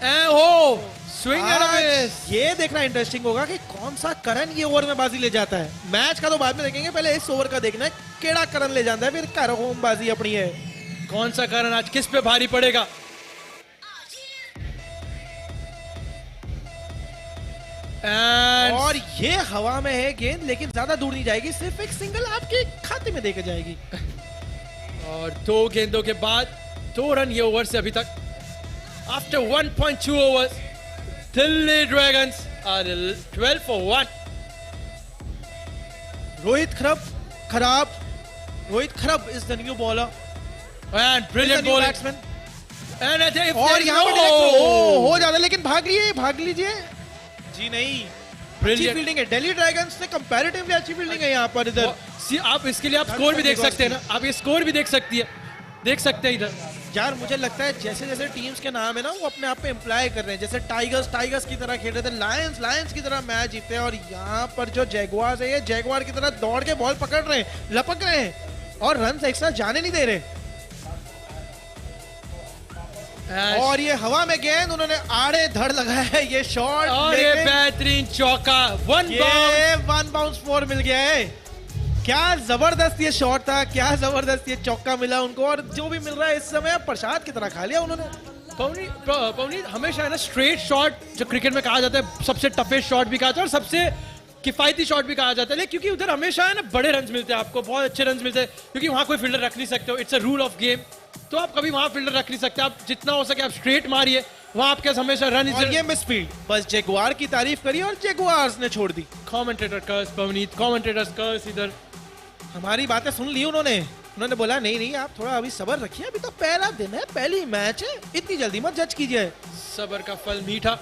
And oh, swing and a miss. ये देखना इंटरेस्टिंग होगा कि कौन सा करण ये ओवर में बाजी ले जाता है. मैच का तो बाद में देखेंगे, पहले इस ओवर का देखना है केड़ा करण ले जाता है, फिर कर होम बाजी अपनी है. कौन सा करण आज किस पे भारी पड़ेगा. And और ये हवा में है गेंद, लेकिन ज्यादा दूर नहीं जाएगी, सिर्फ एक सिंगल आपके खाते में देकर जाएगी. और 2 गेंदों के बाद 2 रन ये ओवर से अभी तक. After 1.2 overs, Delhi dragons are 12 for 1. Rohit खरब is the new bowler. And brilliant bowling. batsman. And I think और यहाँ पर हो जाता, लेकिन भाग लीजिए. जी नहीं, अच्छी फील्डिंग है दिल्ली ड्रैगन्स से, कंपैरेटिवली अच्छी फील्डिंग है यहाँ पर. इधर आप इसके लिए आप स्कोर भी देख सकते हैं ना, आप ये स्कोर भी देख सकते हैं इधर. यार मुझे लगता है जैसे जैसे टीम्स के नाम है ना, वो अपने आप पे इम्प्लाई कर रहे हैं. जैसे टाइगर्स की तरह खेल रहे थे, लायंस की तरह मैच जीते हैं. और यहाँ पर जो जैगुआर्स है, ये जैगुआर की तरह दौड़ के बॉल पकड़ रहे हैं, लपक रहे हैं, और रन एक्स्ट्रा जाने नहीं दे रहे. और ये हवा में गेंद उन्होंने आड़े धड़ लगाया है ये शॉट, और ये बेहतरीन चौका, वन बाउंस फोर मिल गया है। क्या जबरदस्त ये शॉट था, क्या जबरदस्त ये चौका मिला उनको, और जो भी मिल रहा है इस समय प्रसाद की तरह खा लिया उन्होंने। पवनीत हमेशा है ना स्ट्रेट शॉट जो क्रिकेट में कहा जाता है सबसे टफेस्ट शॉट भी कहा जाता है और सबसे किफायती शॉट भी कहा जाता है, क्योंकि उधर हमेशा है ना बड़े रन मिलते हैं आपको, बहुत अच्छे रन मिलते हैं, क्योंकि वहां कोई फील्डर रख नहीं सकते हो, it's a rule of game. तो आप कभी वहां फील्डर रख नहीं सकते, आप जितना हो सके आप स्ट्रेट मारिए, वहां आपके हमेशा रन। और ये मिसफील्ड, बस जगुआर की तारीफ करी और जगुआर्स ने छोड़ दी। कमेंटेटर कर्स पवनीत, कमेंटेटर कर्स। इधर हमारी बातें सुन ली उन्होंने बोला नहीं आप थोड़ा अभी सब्र रखिए, अभी तो पहला दिन है, पहली मैच है, इतनी जल्दी मत जज कीजिए। सब्र का फल मीठा,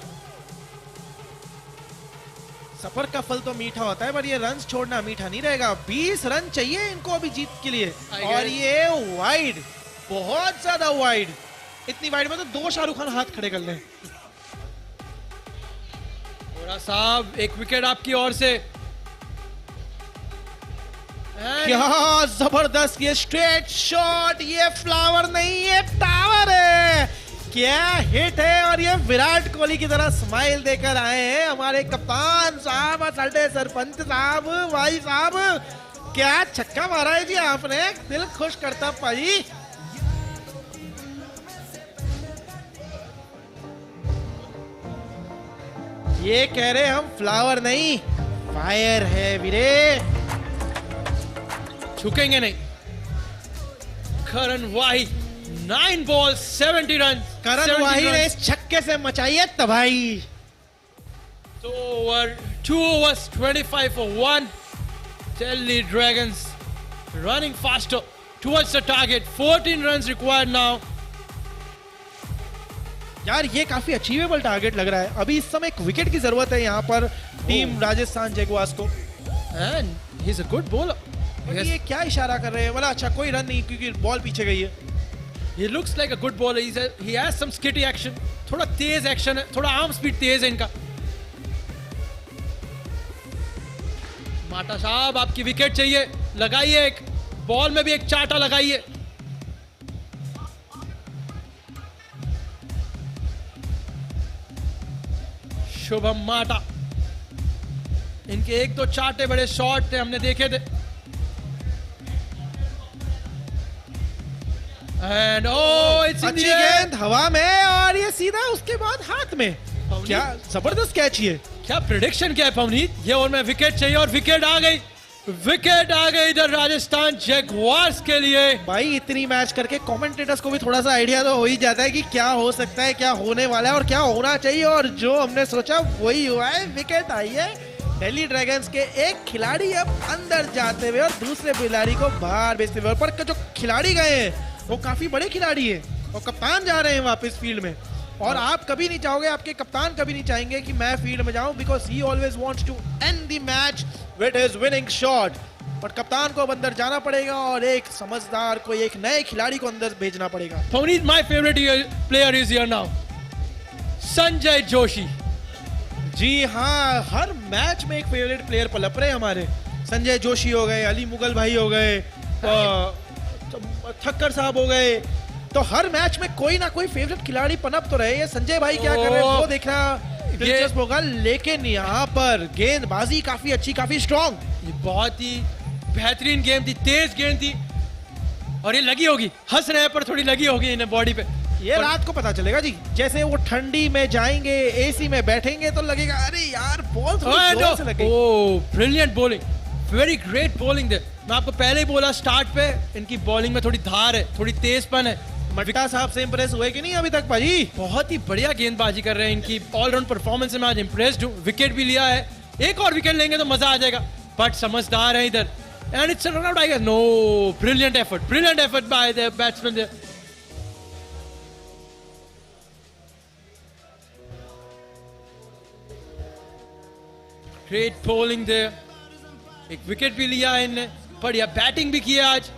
सफर का फल तो मीठा होता है, पर ये रन छोड़ना मीठा नहीं रहेगा। 20 रन चाहिए इनको अभी जीत के लिए, और ये वाइड, बहुत ज्यादा वाइड, इतनी वाइड में तो 2 शाहरुख खान हाथ खड़े कर लें। बोरा साहब एक विकेट आपकी ओर से। क्या जबरदस्त ये स्ट्रेट शॉट, ये फ्लावर नहीं ये टावर है, क्या हिट है। और ये विराट कोहली की तरह स्माइल देकर आए हैं हमारे कप्तान साहब, साडे सरपंच साहब, भाई साहब, क्या छक्का मारा है जी आपने, दिल खुश करता भाई। ये कह रहे हम फ्लावर नहीं फायर है वीरे, झुकेंगे नहीं। करण वाही 9 बॉल 70 रन। करण वाही ने इस छक्के से मचाई है तबाही। 2 overs 25 for 1. Delhi Dragons running faster towards the target. 14 runs required now. यार ये काफी अचीवेबल टारगेट लग रहा है। अभी इस समय एक विकेट की जरूरत है यहाँ पर टीम राजस्थान जैगुआर्स को। And he's a good bowler. ये क्या इशारा कर रहे हैं, बोला अच्छा कोई रन नहीं क्योंकि बॉल पीछे गई है। He looks like a good bowler. He has some skitty action. थोड़ा तेज एक्शन है, थोड़ा आर्म स्पीड तेज है इनका। माटा साहब आपकी विकेट चाहिए, लगाइए एक बॉल में भी एक चाटा लगाइए। शुभम माटा, इनके 1-2 चाटे बड़े शॉट थे, हमने देखे थे। And oh, it's in the air. गेंद हवा में और ये सीधा उसके बाद हाथ में, क्या जबरदस्त कैच ये। क्या प्रेडिक्शन क्या है पवनीत, ये ओवर में विकेट चाहिए और विकेट आ गई, विकेट आ गई इधर राजस्थान जैगुआर्स के लिए। भाई इतनी मैच करके कमेंटेटर्स को भी थोड़ा सा आइडिया तो हो ही जाता है कि क्या हो सकता है, क्या होने वाला है और क्या होना चाहिए, और जो हमने सोचा वही हुआ है, विकेट आई है। दिल्ली ड्रैगन्स के एक खिलाड़ी अब अंदर जाते हुए और दूसरे खिलाड़ी को बाहर भेजते हुए, पर जो खिलाड़ी गए हैं वो काफी बड़े खिलाड़ी है और कप्तान जा रहे हैं वापस फील्ड में, और आप कभी नहीं चाहोगे, आपके कप्तान कभी नहीं चाहेंगे कि मैं फील्ड में जाऊं, because he always wants to end the match with his winning shot. और कप्तान को अब अंदर जाना पड़ेगा और एक समझदार को, एक नए खिलाड़ी को अंदर भेजना पड़ेगा। Pavneet, my favourite player is here now, Sanjay Joshi. जी हाँ, हर मैच में एक फेवरेट प्लेयर पलप रहे हमारे। संजय जोशी हो गए, अली मुगल भाई हो गए, ठक्कर साहब हो गए, तो हर मैच में कोई ना कोई फेवरेट खिलाड़ी पनप तो रहे। ये संजय भाई क्या कर रहे हैं वो देखना दिलचस्प होगा, लेकिन यहाँ पर गेंदबाजी काफी अच्छी, काफी स्ट्रॉन्ग। ये बहुत ही बेहतरीन गेंद थी, तेज गेंद थी, और ये लगी होगी, हंस रहे पर थोड़ी लगी होगी इन्हें बॉडी पे। ये रात को पता चलेगा जी, जैसे वो ठंडी में जाएंगे, एसी में बैठेंगे तो लगेगा अरे यार बॉल थोड़ी जोर से लगी। Oh brilliant bowling, very great bowling there. मैं आपको पहले ही बोला स्टार्ट पे, इनकी बॉलिंग में थोड़ी धार है, थोड़ी तेजपन है। मटका साहब से इंप्रेस हुए कि नहीं अभी तक भाजी? बहुत ही बढ़िया गेंदबाजी कर रहे हैं, इनकी ऑलराउंड परफॉर्मेंस से मैं आज इंप्रेस्ड हूं। विकेट भी लिया है, एक और विकेट लेंगे तो मजा आ जाएगा, बट समझदार है इधर। And it's a run out I guess. No, brilliant effort by the batsman there. Great bowling there, एक विकेट भी लिया है इनने, बढ़िया बैटिंग भी किया आज,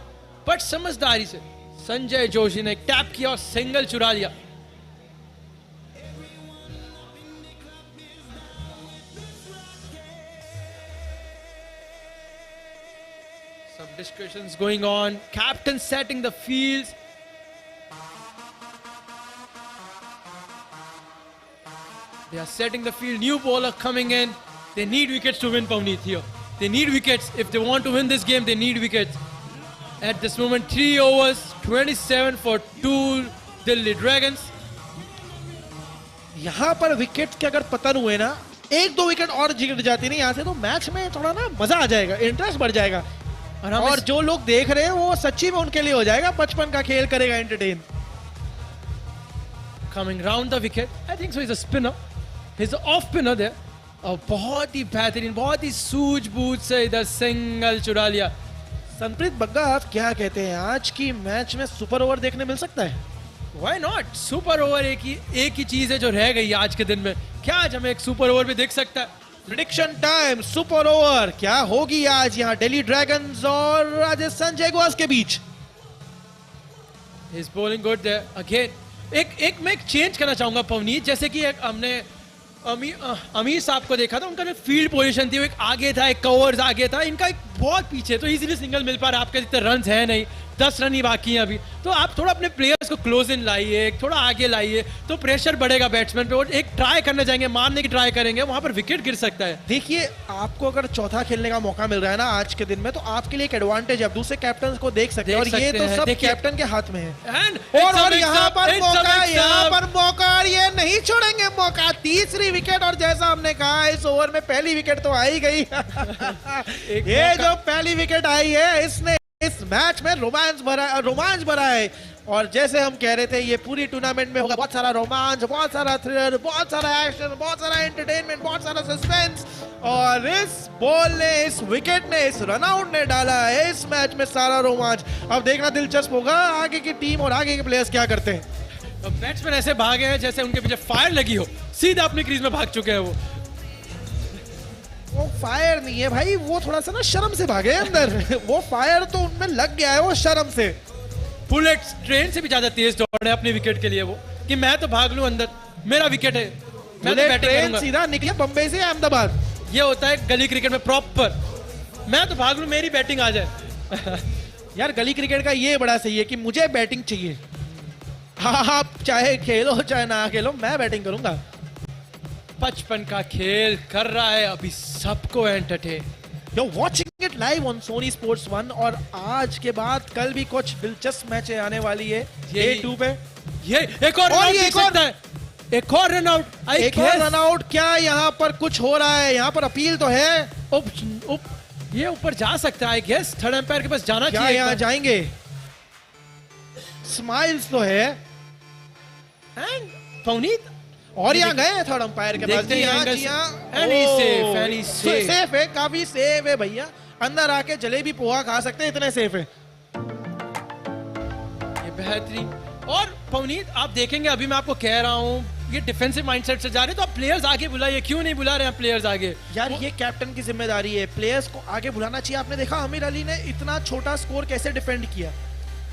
बट समझदारी से संजय जोशी ने टैप किया और सिंगल चुरा लिया। Some discussions going on, captain setting the fields. They are setting the field. New bowler coming in. They need wickets to win, Pavneet, here. They need wickets. If they want to win this game, they need wickets. At this moment, 3 overs, 27 for 2 Delhi Dragons. यहाँ पर wicket के अगर पतन हुए ना, 1-2 wicket और गिर जाती नहीं यहाँ से, तो मैच में थोड़ा ना मजा आ जाएगा, इंटरेस्ट बढ़ जाएगा। और जो लोग देख रहे हैं वो सच्ची में उनके लिए हो जाएगा, बचपन का खेल करेगा entertain. Coming round the wicket. I think so. He's a spinner. He's an off spinner there. और बहुत ही बेहतरीन, बहुत ही सूझबूझ से इधर सिंगल चुरा लिया। संप्रीत बग्गा, आप क्या कहते हैं, आज की मैच में सुपर ओवर देखने मिल सकता है? Why not? सुपर ओवर एक ही चीज है जो रह गई आज के दिन में। क्या आज हमें एक सुपर ओवर भी देख सकता है? प्रेडिक्शन टाइम, सुपर ओवर क्या होगी आज यहाँ दिल्ली ड्रैगन्स और राजस्थान जैगुआर्स के बीच? He's bowling good there again. मैं एक चेंज करना चाहूंगा पवनीत, जैसे कि एक हमने अमीर साहब को देखा था, उनका जो फील्ड पोजीशन थी वो एक आगे था, एक कवर्स आगे था, इनका एक बहुत पीछे, तो इजीली सिंगल मिल पा रहा है। आपके जितने रन है नहीं, 10 रन ही बाकी हैं अभी, तो आप थोड़ा अपने प्लेयर्स को क्लोज इन लाइए, थोड़ा आगे लाइए, तो प्रेशर बढ़ेगा बैट्समैन पे, और एक ट्राई करने जाएंगे, मारने की ट्राई करेंगे, वहां पर विकेट गिर सकता है। देखिए, आपको अगर चौथा खेलने का मौका मिल रहा है ना आज के दिन में, तो आपके लिए एक एडवांटेज है, आप दूसरे कैप्टन को देख सकते हैं, और ये तो सब कैप्टन के हाथ में है। और यहाँ पर मौका, और ये नहीं छोड़ेंगे मौका, तीसरी विकेट, और जैसा हमने कहा इस ओवर में पहली विकेट तो आ ही गई। ये जो पहली विकेट आई है, इसने इस मैच में रोमांच भरा है, और जैसे हम कह रहे थे ये पूरी टूर्नामेंट में होगा बहुत सारा रोमांच, बहुत सारा थ्रिलर, बहुत सारा एक्शन, बहुत सारा एंटरटेनमेंट, बहुत सारा सस्पेंस, और इस बॉल ने, इस विकेट ने, इस रनआउट ने डाला है इस मैच में सारा रोमांच। अब देखना दिलचस्प होगा आगे की टीम और आगे के प्लेयर्स क्या करते हैं। तो बैट्समैन ऐसे भागे हैं जैसे उनके पीछे फायर लगी हो, सीधा अपनी क्रीज में भाग चुके हैं वो फायर नहीं है भाई, वो थोड़ा सा ना शर्म से भागे अंदर। वो फायर तो उनमें लग गया है, वो शर्म से। बुलेट ट्रेन से भी ज्यादा तेज दौड़ रहे हैं अपने विकेट के लिए, वो कि मैं तो भाग लूं अंदर, मेरा विकेट है, मैं तो बैटिंग करूंगा। सीधा निकले बम्बई से अहमदाबाद। ये होता है गली क्रिकेट में प्रॉपर, मैं तो भाग लूं, मेरी बैटिंग आ जाए। यार गली क्रिकेट का ये बड़ा सही है कि मुझे बैटिंग चाहिए, आप चाहे खेलो चाहे ना खेलो, मैं बैटिंग करूंगा। बचपन का खेल कर रहा है अभी सबको entertain. You're watching it live on Sony Sports 1, और आज के बाद कल भी कुछ दिलचस्प मैचें आने वाली है Day 2 पे। ये एक और रन आउट, क्या यहाँ पर कुछ हो रहा है? यहाँ पर अपील तो है, ये ऊपर जा सकता है, आई गेस थर्ड एम्पायर के पास जाना चाहिए। यहाँ जाएंगे, स्माइल्स तो है, पवनीत, और यहाँ गए थर्ड अंपायर के पास। सेफ है, काफी सेफ है भैया, अंदर आके जलेबी पोहा खा सकते हैं, इतने सेफ है। ये बेहतरीन। और पवनीत आप देखेंगे, अभी मैं आपको कह रहा हूँ ये डिफेंसिव माइंडसेट से जा रहे हैं, तो आप प्लेयर्स आगे बुलाइए, क्यों नहीं बुला रहे हैं प्लेयर्स आगे? यार ये कैप्टन की जिम्मेदारी है, प्लेयर्स को आगे बुलाना चाहिए। आपने देखा आमिर अली ने इतना छोटा स्कोर कैसे डिफेंड किया,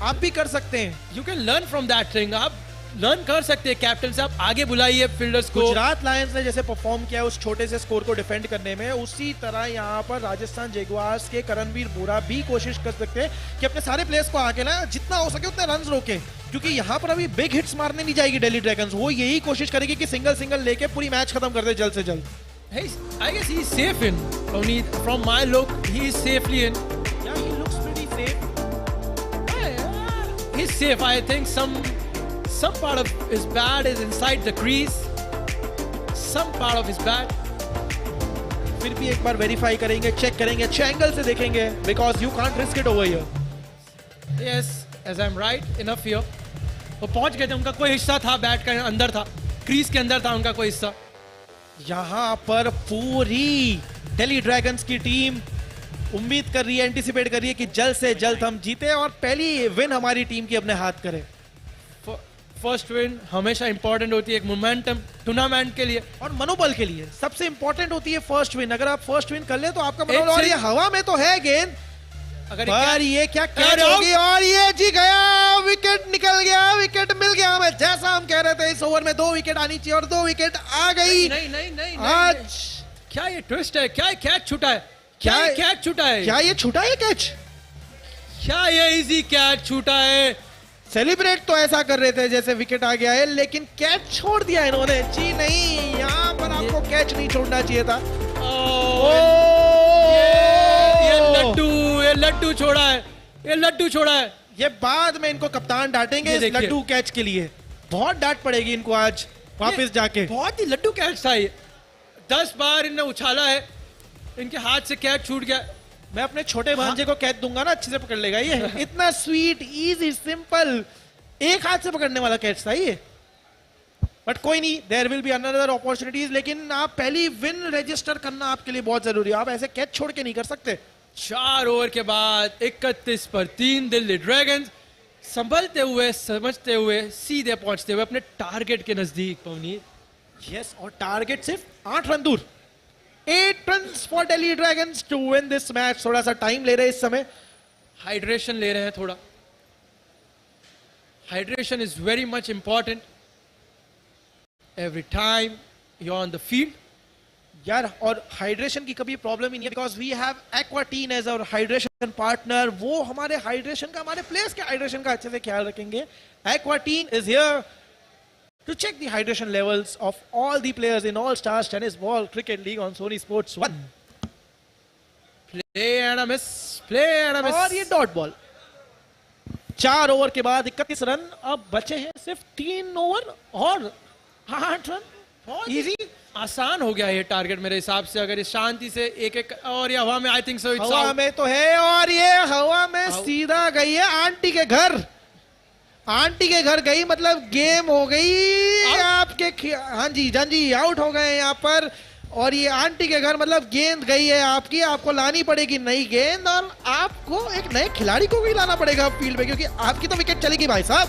आप भी कर सकते हैं। You can learn from that thing, आप लर्न कर सकते हैं कैप्टन से, आप आगे बुलाइए फील्डर्स को। गुजरात लायंस ने जैसे परफॉर्म किया उस छोटे से स्कोर को डिफेंड करने में, उसी तरह यहाँ पर राजस्थान जैगुआर्स के करणवीर बोरा भी कोशिश कर सकते हैं कि अपने सारे प्लेयर्स को आगे लाएं, जितना हो सके उतने रन रोके, क्योंकि यहाँ पर अभी बिग हिट्स मारने नहीं जाएगी दिल्ली ड्रैगन्स। वो यही कोशिश करेगी कि सिंगल लेके पूरी मैच खत्म कर दे जल्द से जल्द। I guess he's safe in. Only from my look, he is safely in. Yeah, he looks pretty safe. Yeah, he's safe. I think some part of his bat is inside the crease. Some part of his bat. फिर भी एक बार verify करेंगे, check करेंगे, अच्छे angle से देखेंगे, because you can't risk it over here. Yes, as I'm right enough here. वो पहुंच गए थे, उनका कोई हिस्सा था बैट का अंदर था, क्रीज के अंदर था उनका कोई हिस्सा। यहाँ पर पूरी दिल्ली ड्रैगन्स की टीम उम्मीद कर रही है, एंटिसिपेट कर रही है कि जल्द से जल्द हम जीते और पहली विन हमारी टीम की अपने हाथ करें। फर्स्ट विन हमेशा इंपॉर्टेंट होती है एक मोमेंटम टूर्नामेंट के लिए और मनोबल के लिए सबसे इंपॉर्टेंट होती है फर्स्ट विन। अगर आप फर्स्ट विन कर ले तो आपका मनोबल, और ये हवा में तो है गेंद, अगर ये क्या कैच होगी, और ये जी गया, विकेट निकल गया, विकेट मिल गया हमें। जैसा हम कह रहे थे इस ओवर में 2 विकेट आनी चाहिए और 2 विकेट आ गई। नहीं, आज क्या ये ट्विस्ट है, क्या कैच छूटा है, क्या कैच छूटा है, क्या ये छूटा है कैच, क्या ये इजी कैच छूटा है। सेलिब्रेट तो ऐसा कर रहे थे जैसे विकेट आ गया है, लेकिन कैच छोड़ दिया इन्होंने। जी नहीं, यहाँ आपको कैच नहीं छोड़ना चाहिए था। ये लड्डू छोड़ा है, ये लड्डू छोड़ा है। ये बाद में इनको कप्तान डांटेंगे इस लड्डू कैच के लिए। बहुत डांट पड़ेगी इनको आज वापस जाके। बहुत ही लड्डू कैच था ये। 10 बार इन्हें उछाला है, इनके हाथ से कैच छूट गया। मैं अपने छोटे भांजे को कैच दूंगा ना, अच्छे से पकड़ लेगा ये। इतना स्वीट, इजी, सिंपल, एक हाथ से पकड़ने वाला कैच था ये। बट कोई नहीं, there will be another opportunities. लेकिन आप पहली विन रजिस्टर करना आपके लिए बहुत जरूरी है। आप ऐसे कैच छोड़ के नहीं कर सकते। 4 ओवर के बाद 31 पर 3 दिल्ली ड्रैगन्स संभलते हुए, समझते हुए, सीधे पहुंचते हुए अपने टारगेट के नजदीक। पवनीत यस, और टारगेट सिर्फ 8 रन दूर। 8 runs for Delhi Dragons to win this match. थोड़ा सा टाइम ले रहे हैं इस समय, हाइड्रेशन ले रहे हैं थोड़ा। Hydration is very much important every time you on the field यार। और हाइड्रेशन की कभी प्रॉब्लम ही नहीं है, because we have Aquateen as our hydration partner. वो हमारे हाइड्रेशन का, हमारे प्लेयर्स के हाइड्रेशन का अच्छे से ख्याल रखेंगे। Aquateen is here to check the hydration levels of all the players in All Stars Tennis Ball Cricket League on Sony Sports 1. Play and a miss, play and a miss. और ये dot ball. 4 over के बाद 31 run. अब बचे हैं सिर्फ 3 over और 8 run. Easy, आसान हो गया ये टारगेट मेरे हिसाब से। अगर इस शांति से एक एक, और ये हवा में, आई थिंक सो इट्स हवा में तो है, और ये हवा में सीधा गई है आंटी के घर। आंटी के घर गई, मतलब गेम हो गई आपके। हाँ जी, आउट हो गए यहाँ पर। और ये आंटी के घर मतलब गेंद गई है आपकी। आपको लानी पड़ेगी नई गेंद, और आपको एक नए खिलाड़ी को भी लाना पड़ेगा फील्ड में, क्योंकि आपकी तो विकेट चलेगी भाई साहब।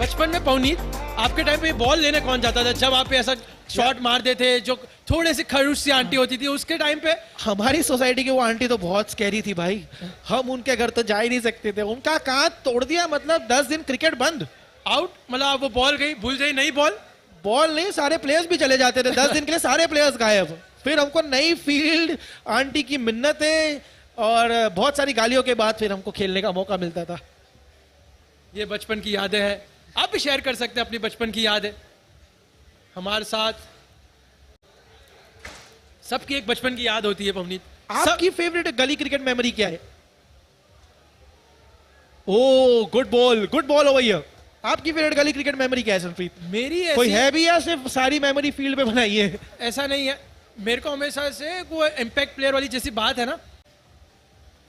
बचपन में पवनीत, आपके टाइम पे बॉल लेने कौन जाता था? जब आप ऐसा शॉट मारते थे, जो थोड़े से खड़ूस सी आंटी होती थी उसके टाइम पे। हमारी सोसाइटी की वो आंटी तो बहुत स्कैरी थी भाई। हम उनके घर तो जा ही नहीं सकते थे। उनका कांच तोड़ दिया, मतलब 10 दिन क्रिकेट बंद। आउट, मतलब वो बॉल गई, भूल गई, नई बॉल नहीं, सारे प्लेयर्स भी चले जाते थे। 10 दिन के लिए सारे प्लेयर्स गायब। फिर हमको नई फील्ड, आंटी की मिन्नतें और बहुत सारी गालियों के बाद फिर हमको खेलने का मौका मिलता था। ये बचपन की यादें हैं। आप भी शेयर कर सकते हैं अपनी बचपन की यादें हमारे साथ। सबकी एक बचपन की याद होती है पवनीत। आपकी फेवरेट गली क्रिकेट मेमोरी क्या है? ओ गुड बॉल ओवर हियर। आपकी फेवरेट गली क्रिकेट मेमोरी क्या है संप्रीत? मेरी कोई है भी या सिर्फ सारी मेमोरी फील्ड पे बनाई है? ऐसा नहीं है, मेरे को हमेशा से वो इम्पैक्ट प्लेयर वाली जैसी बात है ना,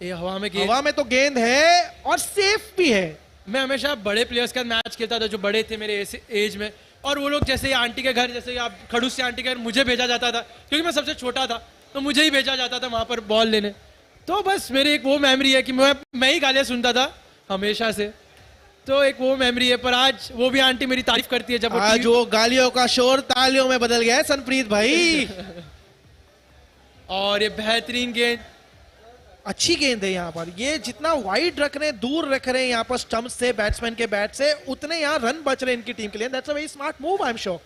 ये हवा में तो गेंद है और सेफ भी है। मैं हमेशा बड़े प्लेयर्स का मैच खेलता था जो बड़े थे मेरे एज में, और वो लोग जैसे आंटी के घर, जैसे आप खड़ूस से आंटी के घर मुझे भेजा जाता था, क्योंकि मैं सबसे छोटा था तो मुझे ही भेजा जाता था वहां पर बॉल लेने। तो बस मेरी एक वो मेमोरी है कि मैं ही गालियां सुनता था हमेशा से। तो एक वो मेमोरी है। पर आज वो भी आंटी मेरी तारीफ करती है जब आज वो गालियों का शोर तालियों में बदल गया है संप्रीत भाई। और ये बेहतरीन गेंद, अच्छी गेंद है यहाँ पर। ये जितना वाइड रख रहे हैं, दूर रख रहे हैं यहाँ पर स्टंप से, बैट्समैन के बैट से, उतने यहाँ रन बच रहे हैं इनकी टीम के लिए। That's a very smart move, I am sure.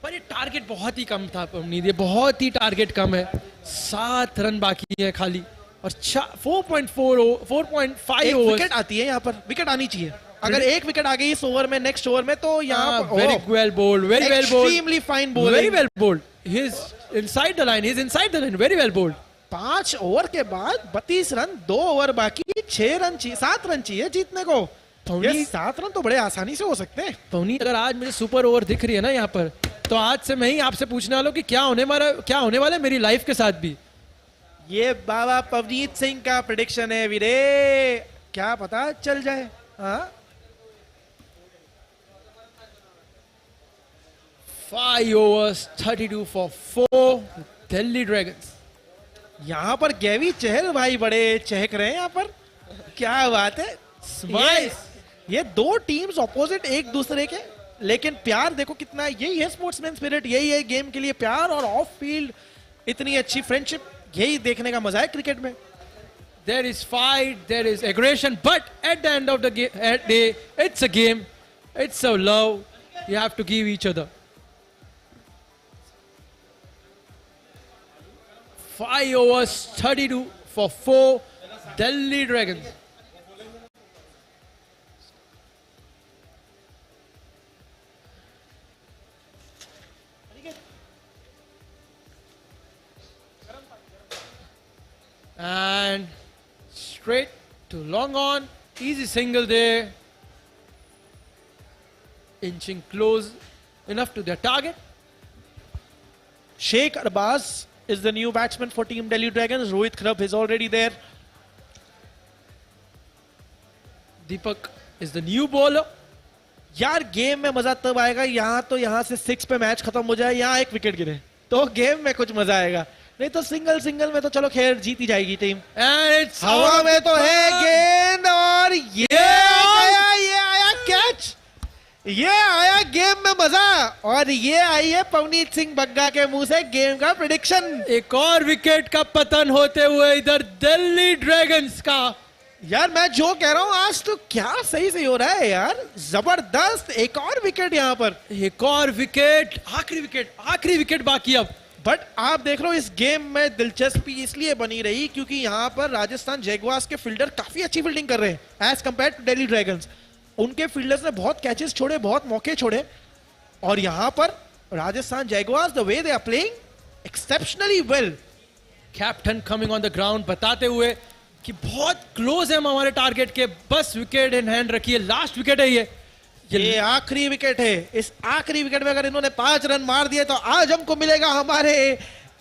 पर ये टारगेट बहुत ही कम था उम्मीद, ये बहुत ही टारगेट कम है। 7 रन बाकी है खाली, और 4.5 ओवर। विकेट आती है यहाँ पर, विकेट आनी चाहिए। अगर एक विकेट आ गई इस ओवर में, नेक्स्ट ओवर में, तो यहाँ very well bowled, very well bowled, extremely fine ball, very well bowled. He is inside the line, he is inside the line, very well bowled. 5 over के बाद 32 रन, 2 ओवर बाकी, 6 run चाहिए, 7 run चाहिए जीतने को। ये 7 रन तो बड़े आसानी से हो सकते हैं। पवनी, अगर आज मुझे सुपर ओवर दिख रही है ना यहाँ पर, तो आज से मैं ही आपसे पूछने वाला हूँ कि क्या होने वाला है मेरी लाइफ के साथ भी। ये बाबा पवनीत सिंह का प्रेडिक्शन है वीरे, क्या पता चल जाए। हाँ, 5 overs, 32 for 4 दिल्ली ड्रैगन्स। यहाँ पर गैवी चहल भाई बड़े चहक रहे हैं यहाँ पर। क्या बात है। ये 2 टीम्स ऑपोजिट एक दूसरे के, लेकिन प्यार देखो कितना। यही है स्पोर्ट्समैन स्पिरिट, यही है गेम के लिए प्यार, और ऑफ फील्ड इतनी अच्छी फ्रेंडशिप, यही देखने का मजा है क्रिकेट में। There is fight, there is aggression, but at the end of the day, it's a game, it's a love. You have to give each other. 5 overs, 32 for 4 Delhi Dragons. And straight to long on. Easy single there. Inching close enough to their target. Sheikh Arbaz is the new batsman for Team Delhi Dragons. Rohit Khrab is already there. Deepak is the new bowler. यार game में मजा तब आएगा यहाँ से 6 पे match खत्म हो जाए, यहाँ एक विकेट गिरे तो गेम में कुछ मजा आएगा, नहीं तो सिंगल में तो चलो खैर जीती जाएगी टीम। And it's हवा में तो है गेंद और ये आया कैच, ये आया गेम में मजा और ये आई है पवनीत सिंह बग्गा के मुंह से गेम का प्रेडिक्शन। एक और विकेट का पतन होते हुए इधर दिल्ली ड्रैगन्स का। यार मैं जो कह रहा हूँ आज तो क्या सही हो रहा है यार, जबरदस्त। एक और विकेट यहाँ पर, एक और विकेट, आखिरी विकेट बाकी अब। बट आप देख रहे हो इस गेम में दिलचस्पी इसलिए बनी रही क्योंकि यहाँ पर राजस्थान जैगवार्स के फील्डर काफी अच्छी फील्डिंग कर रहे हैं as compare to Delhi Dragons. उनके फील्डर्स ने बहुत कैचेस छोड़े, बहुत मौके छोड़े और यहाँ पर Rajasthan Jaguars the way they are playing exceptionally well. Captain coming on the ground बताते हुए कि बहुत क्लोज है हम हमारे टारगेट के, बस विकेट इन हैंड रखिए, लास्ट विकेट है ये आखिरी विकेट है। इस आखिरी विकेट में अगर इन्होंने 5 रन मार दिए तो आज हमको मिलेगा हमारे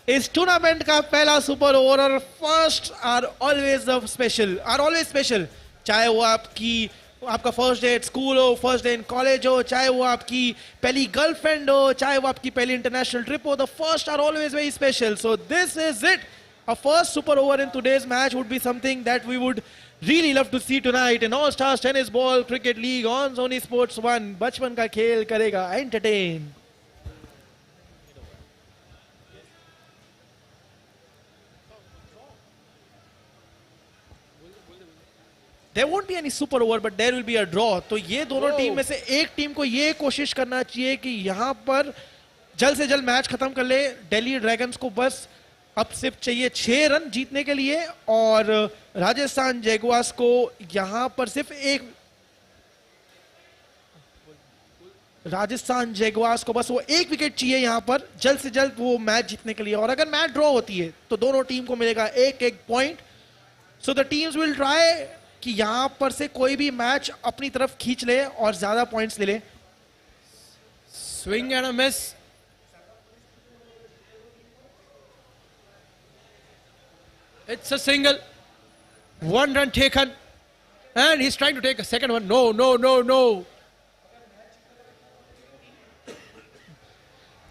इस टूर्नामेंट का पहला सुपर ओवर। और फर्स्ट आर ऑलवेज स्पेशल, चाहे वो आपका फर्स्ट डे एट स्कूल हो, फर्स्ट डे इन कॉलेज हो, चाहे वो आपकी पहली गर्लफ्रेंड हो, चाहे वो आपकी पहली इंटरनेशनल ट्रिप हो, the first are always very special. So this is it. A first super over in today's match would be something that we would really love to see tonight in All Stars Tennis Ball Cricket League on Sony Sports 1. बचपन का खेल करेगा entertain. There won't be any super over, but there will be a draw. तो ये दोनों team में से एक टीम को ये कोशिश करना चाहिए कि यहाँ पर जल्द से जल्द मैच खत्म कर ले। दिल्ली ड्रैगन्स को बस अब सिर्फ चाहिए 6 रन जीतने के लिए और राजस्थान जैगवार्स को यहां पर सिर्फ राजस्थान जैगवार्स को बस वो एक विकेट चाहिए यहां पर जल्द से जल्द वो मैच जीतने के लिए। और अगर मैच ड्रॉ होती है तो दोनों टीम को मिलेगा एक point. So the teams will try कि यहां पर से कोई भी मैच अपनी तरफ खींच ले और ज्यादा पॉइंट्स ले ले। Swing and a miss. It's a single, 1 run taken, and he's trying to take a second one. No.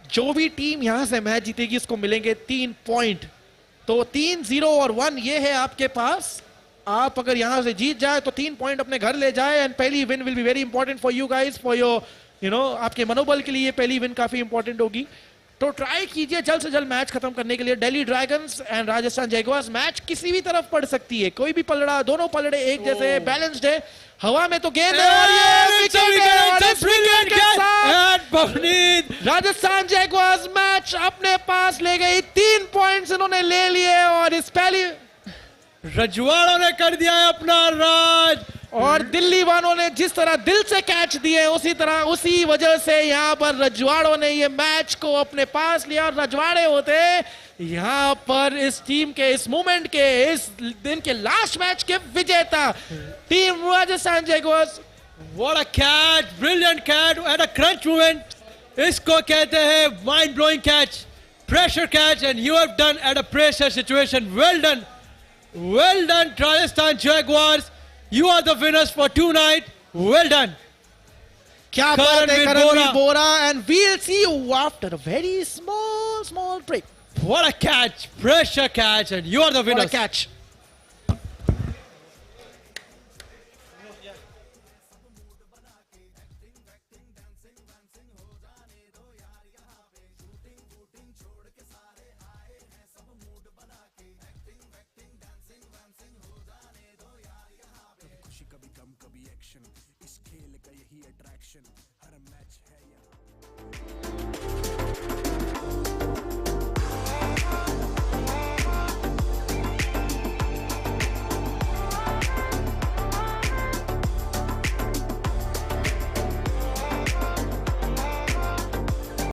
जो भी टीम यहां से मैच जीतेगी उसको मिलेंगे 3 पॉइंट। तो 3, 0 और 1 ये है आपके पास। आप अगर यहां से जीत जाए तो 3 पॉइंट अपने घर ले जाए एंड पहली win will be very important for you guys, for your आपके मनोबल के लिए पहली विन काफी इंपॉर्टेंट होगी। तो ट्राई कीजिए जल्द से जल्द मैच खत्म करने के लिए। Delhi Dragons and Rajasthan Jaguars match किसी भी तरफ पड़ सकती है, कोई भी पलड़ा, दोनों पलड़े एक जैसे बैलेंस्ड है। हवा में तो गेंद है और ये विकेट के साथ राजस्थान जैगवार्स मैच अपने पास ले गई। 3 पॉइंट्स इन्होंने ले लिए और इस पहली रजवाड़ों ने कर दिया है अपना राज। और दिल्ली वालों ने जिस तरह दिल से कैच दिए उसी वजह से यहाँ पर रजवाड़ों ने ये मैच को अपने पास लिया। और रजवाड़े होते यहाँ पर इस टीम के इस मूवमेंट के इस दिन के लास्ट मैच के विजेता team Rajasthan Jaguars. What a catch, brilliant catch at a crunch moment. इसको कहते हैं mind blowing catch, pressure catch, and you have done at a pressure situation. Well done Rajasthan Jaguars. You are the winners for tonight. Well done. क्या बात है Karanveer Bora, and we'll see you after a very small break. What a catch, pressure catch, and you are the winners. What a catch. कभी action, इस खेल का यही attraction, हर match है यहाँ।